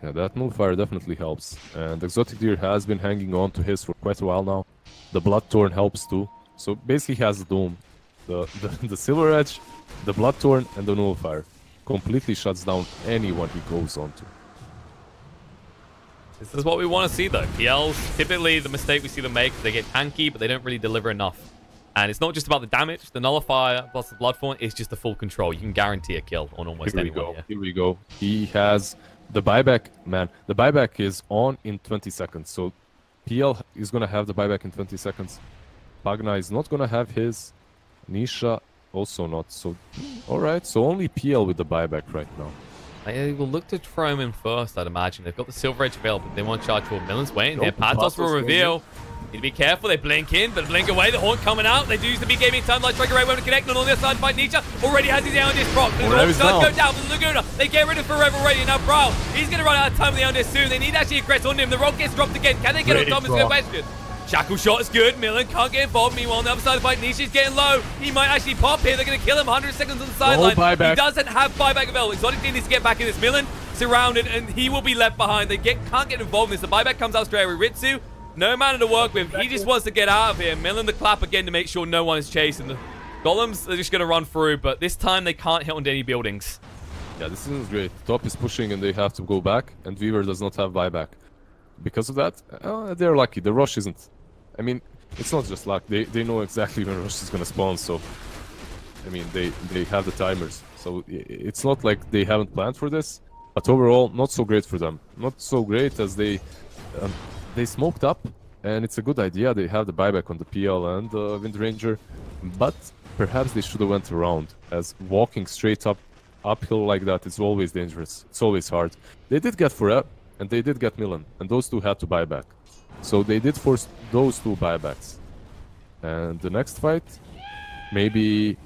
Yeah, that nullifier definitely helps. And Exotic Deer has been hanging on to his for quite a while now. The Bloodthorn helps too. So basically he has the Doom. The Silver Edge, the Bloodthorn, and the nullifier. Completely shuts down anyone he goes on to. This is what we want to see though. PLs, typically the mistake we see them make is they get tanky, but they don't really deliver enough. And it's not just about the damage. The nullifier plus the Bloodthorn is just the full control. You can guarantee a kill on almost anyone. Here we go. He has the buyback, man. The buyback is on in 20 seconds. So PL is going to have the buyback in 20 seconds. Pagna is not going to have his. Nisha also not. So, alright. So only PL with the buyback right now. They will look to throw him in first, I'd imagine. They've got the Silver Edge available. They want to charge for Millen's waiting here. Patos will reveal. Need to be careful. They blink in, but blink away. The Haunt coming out. They do use the big gaming time. Light Striker Ray won't connect. And on the other side, fight Nietzsche. Already has his Elendis proc. The Haunt does go down for the Laguna. They get rid of Forever Ready. Now, Brow, he's going to run out of time with the Elendis soon. They need actually aggress on him. The rock gets dropped again. Can they get on top? It's a good question. Shackle shot is good. Millen can't get involved. Meanwhile, on the other side of the fight, Nishi's getting low. He might actually pop here. They're going to kill him. 100 seconds on the sideline. He doesn't have buyback available. Exotic needs to get back in this. Millen surrounded, and he will be left behind. They can't get involved in this. The buyback comes out straight away. Ritsu, no mana to work with. He just wants to get out of here. Millen the clap again to make sure no one is chasing. The Golems, they're just going to run through, but this time they can't hit onto any buildings. Yeah, this isn't great. Top is pushing, and they have to go back, and Weaver does not have buyback. Because of that, they're lucky. The rush isn't. I mean, it's not just luck. They know exactly when Rush is going to spawn, so... I mean, they have the timers. So it's not like they haven't planned for this. But overall, not so great for them. Not so great as they smoked up. And it's a good idea. They have the buyback on the PL and the Wind Ranger. But perhaps they should have went around. As walking straight uphill like that is always dangerous. It's always hard. They did get Forever, and they did get Millen. And those two had to buy back. So they did force those two buybacks. And the next fight, maybe...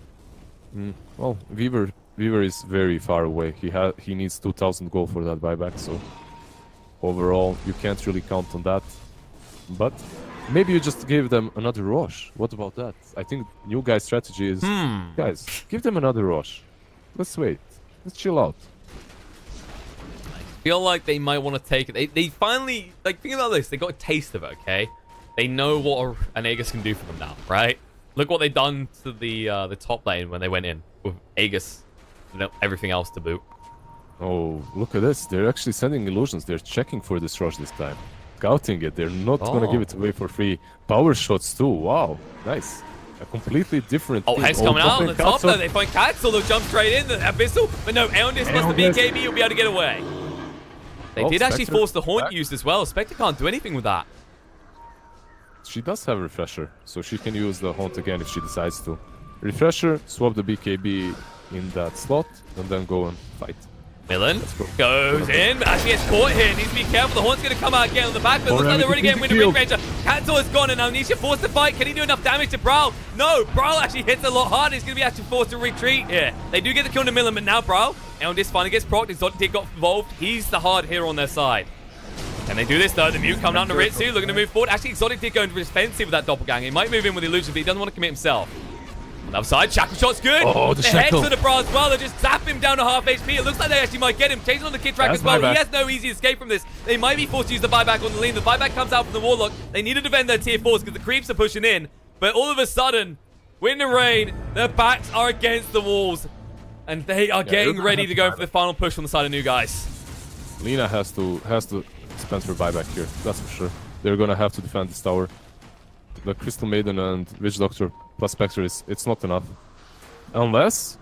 well, Weaver is very far away. He needs 2,000 gold for that buyback, so... Overall, you can't really count on that. But maybe you just give them another rush. What about that? I think new guy's strategy is... Guys, give them another rush. Let's wait. Let's chill out. Feel like they might want to take it. They finally, like, think about this. They got a taste of it, okay? They know what an Aegis can do for them now, right? Look what they've done to the top lane when they went in with Aegis, everything else to boot. Oh, look at this. They're actually sending illusions. They're checking for this rush this time. Scouting it. They're not going to give it away for free. Power shots too. Wow. Nice. A completely different team. Hex coming out on the top though. They find Caxel. They'll jump straight in. The Abyssal. But no, Elendis plus the BKB. You'll be able to get away. They did actually force the Haunt used as well. Spectre can't do anything with that. She does have a Refresher, so she can use the Haunt again if she decides to. Refresher, swap the BKB in that slot, and then go and fight. Millen goes in, but actually gets caught here. Needs to be careful. The Horn's going to come out again on the back, but looks like they're already getting rid of Ring Ranger. Cancel is gone, and now Nisha forced to fight. Can he do enough damage to Brawl? No, Brawl actually hits a lot harder. He's going to be actually forced to retreat here. They do get the kill on Millen, but now Brawl, and this finally gets procced. Exotic got involved. He's the hard hero on their side. Can they do this though? The Mute coming out to Ritsu, looking to move forward. Actually, Exotic did go into defensive with that doppelganger. He might move in with the illusion, but he doesn't want to commit himself. On the other side, Shackle Shot's good. Oh, the Hex shackle. on the Bra as well. They just zap him down to half HP. It looks like they actually might get him. Chasing on the Kid Track as well. He has no easy escape from this. They might be forced to use the buyback on the lean. The buyback comes out from the Warlock. They need to defend their tier 4s because the creeps are pushing in. But all of a sudden, Wind and Rain, their backs are against the walls. And they are getting ready to go for the final push on the side of New Guys. Lina has to spend her buyback here. That's for sure. They're gonna have to defend this tower. The Crystal Maiden and Witch Doctor plus Spectre it's not enough. Unless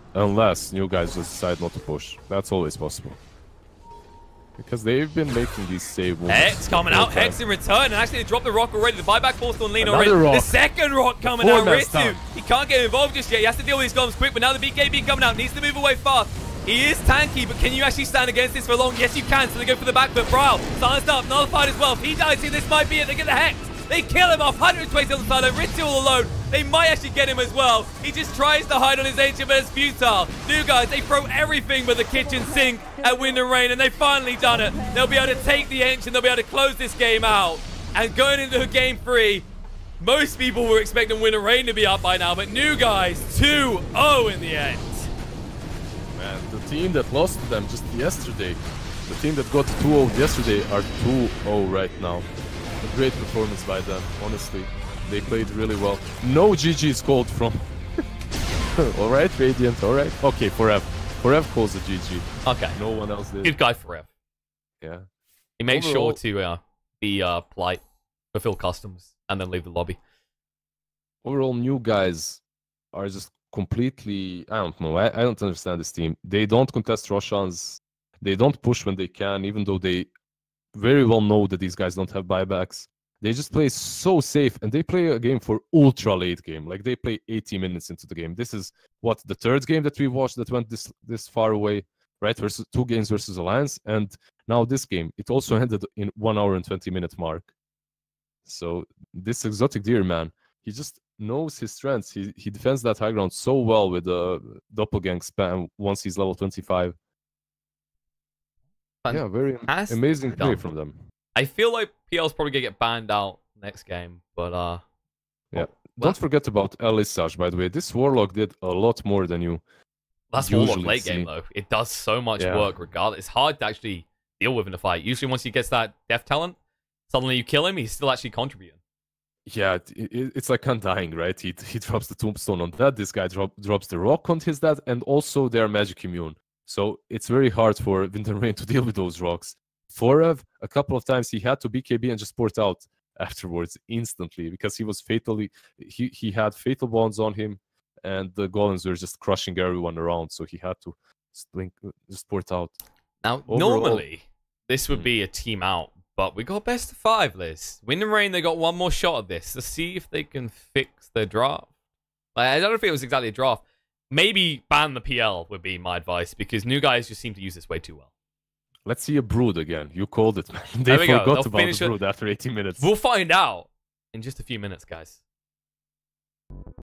New Guys just decide not to push. That's always possible. Because they've been making these save moves. Hex coming out, Hex in return, and actually they dropped the rock already. The buyback forced on Lina Another already. rock. The second rock coming out, Ritsu. He can't get involved just yet. He has to deal with these golems quick, but now the BKB coming out. Needs to move away fast. He is tanky, but can you actually stand against this for long? Yes, you can. So they go for the back foot. Brawl, silenced up, nullified as well. If he dies here, this might be it. They get the Hex. They kill him off. 120 on the side. Ritsu all alone. They might actually get him as well. He just tries to hide on his ancient, but it's futile. New Guys, they throw everything but the kitchen sink at Wind and Rain, and they've finally done it. They'll be able to take the ancient. They'll be able to close this game out. And going into game 3, most people were expecting Wind and Rain to be up by now, but New Guys 2-0 in the end. Man, the team that lost to them just yesterday, the team that got 2-0 yesterday are 2-0 right now. A great performance by them, honestly. They played really well. No GG is called from... Alright, Radiant, alright. Okay, Forev. Forev calls a GG. Okay. No one else did. Good guy, Forev. Yeah. He makes Overall, sure to be polite, fulfill customs, and then leave the lobby. Overall, New Guys are just completely... I don't know. I don't understand this team. They don't contest Roshan's. They don't push when they can, even though they very well know that these guys don't have buybacks. They just play so safe, and they play a game for ultra late game. Like, they play 80 minutes into the game. This is, what, the third game that we watched that went this far away, right? Versus 2 games versus Alliance, and now this game. It also ended in 1 hour and 20-minute mark. So, this Exotic Deer, man, he just knows his strengths. He defends that high ground so well with the doppelgang spam once he's level 25. Yeah, very amazing play from them. I feel like PL's probably gonna get banned out next game, but yeah. Don't forget about Elisage, by the way. This Warlock did a lot more than you. That's Warlock late game though. It does so much work regardless. It's hard to actually deal with in a fight. Usually once he gets that death talent, suddenly you kill him, he's still actually contributing. Yeah, it's like Undying, right? He drops the tombstone on that. This guy drops the rock on his death, and also they're magic immune. So it's very hard for Wind and Rain to deal with those rocks. Forev, a couple of times he had to BKB and just port out afterwards instantly because he was he had fatal bonds on him, and the golems were just crushing everyone around, so he had to just port out. Now, normally this would be a team out, but we got best of 5 list. Wind and Rain, they got one more shot at this to see if they can fix their draft. Like, I don't think it was exactly a draft. Maybe ban the PL would be my advice, because New Guys just seem to use this way too well. Let's see a Brood again. You called it, man. They forgot about the Brood after 80 minutes. We'll find out in just a few minutes, guys.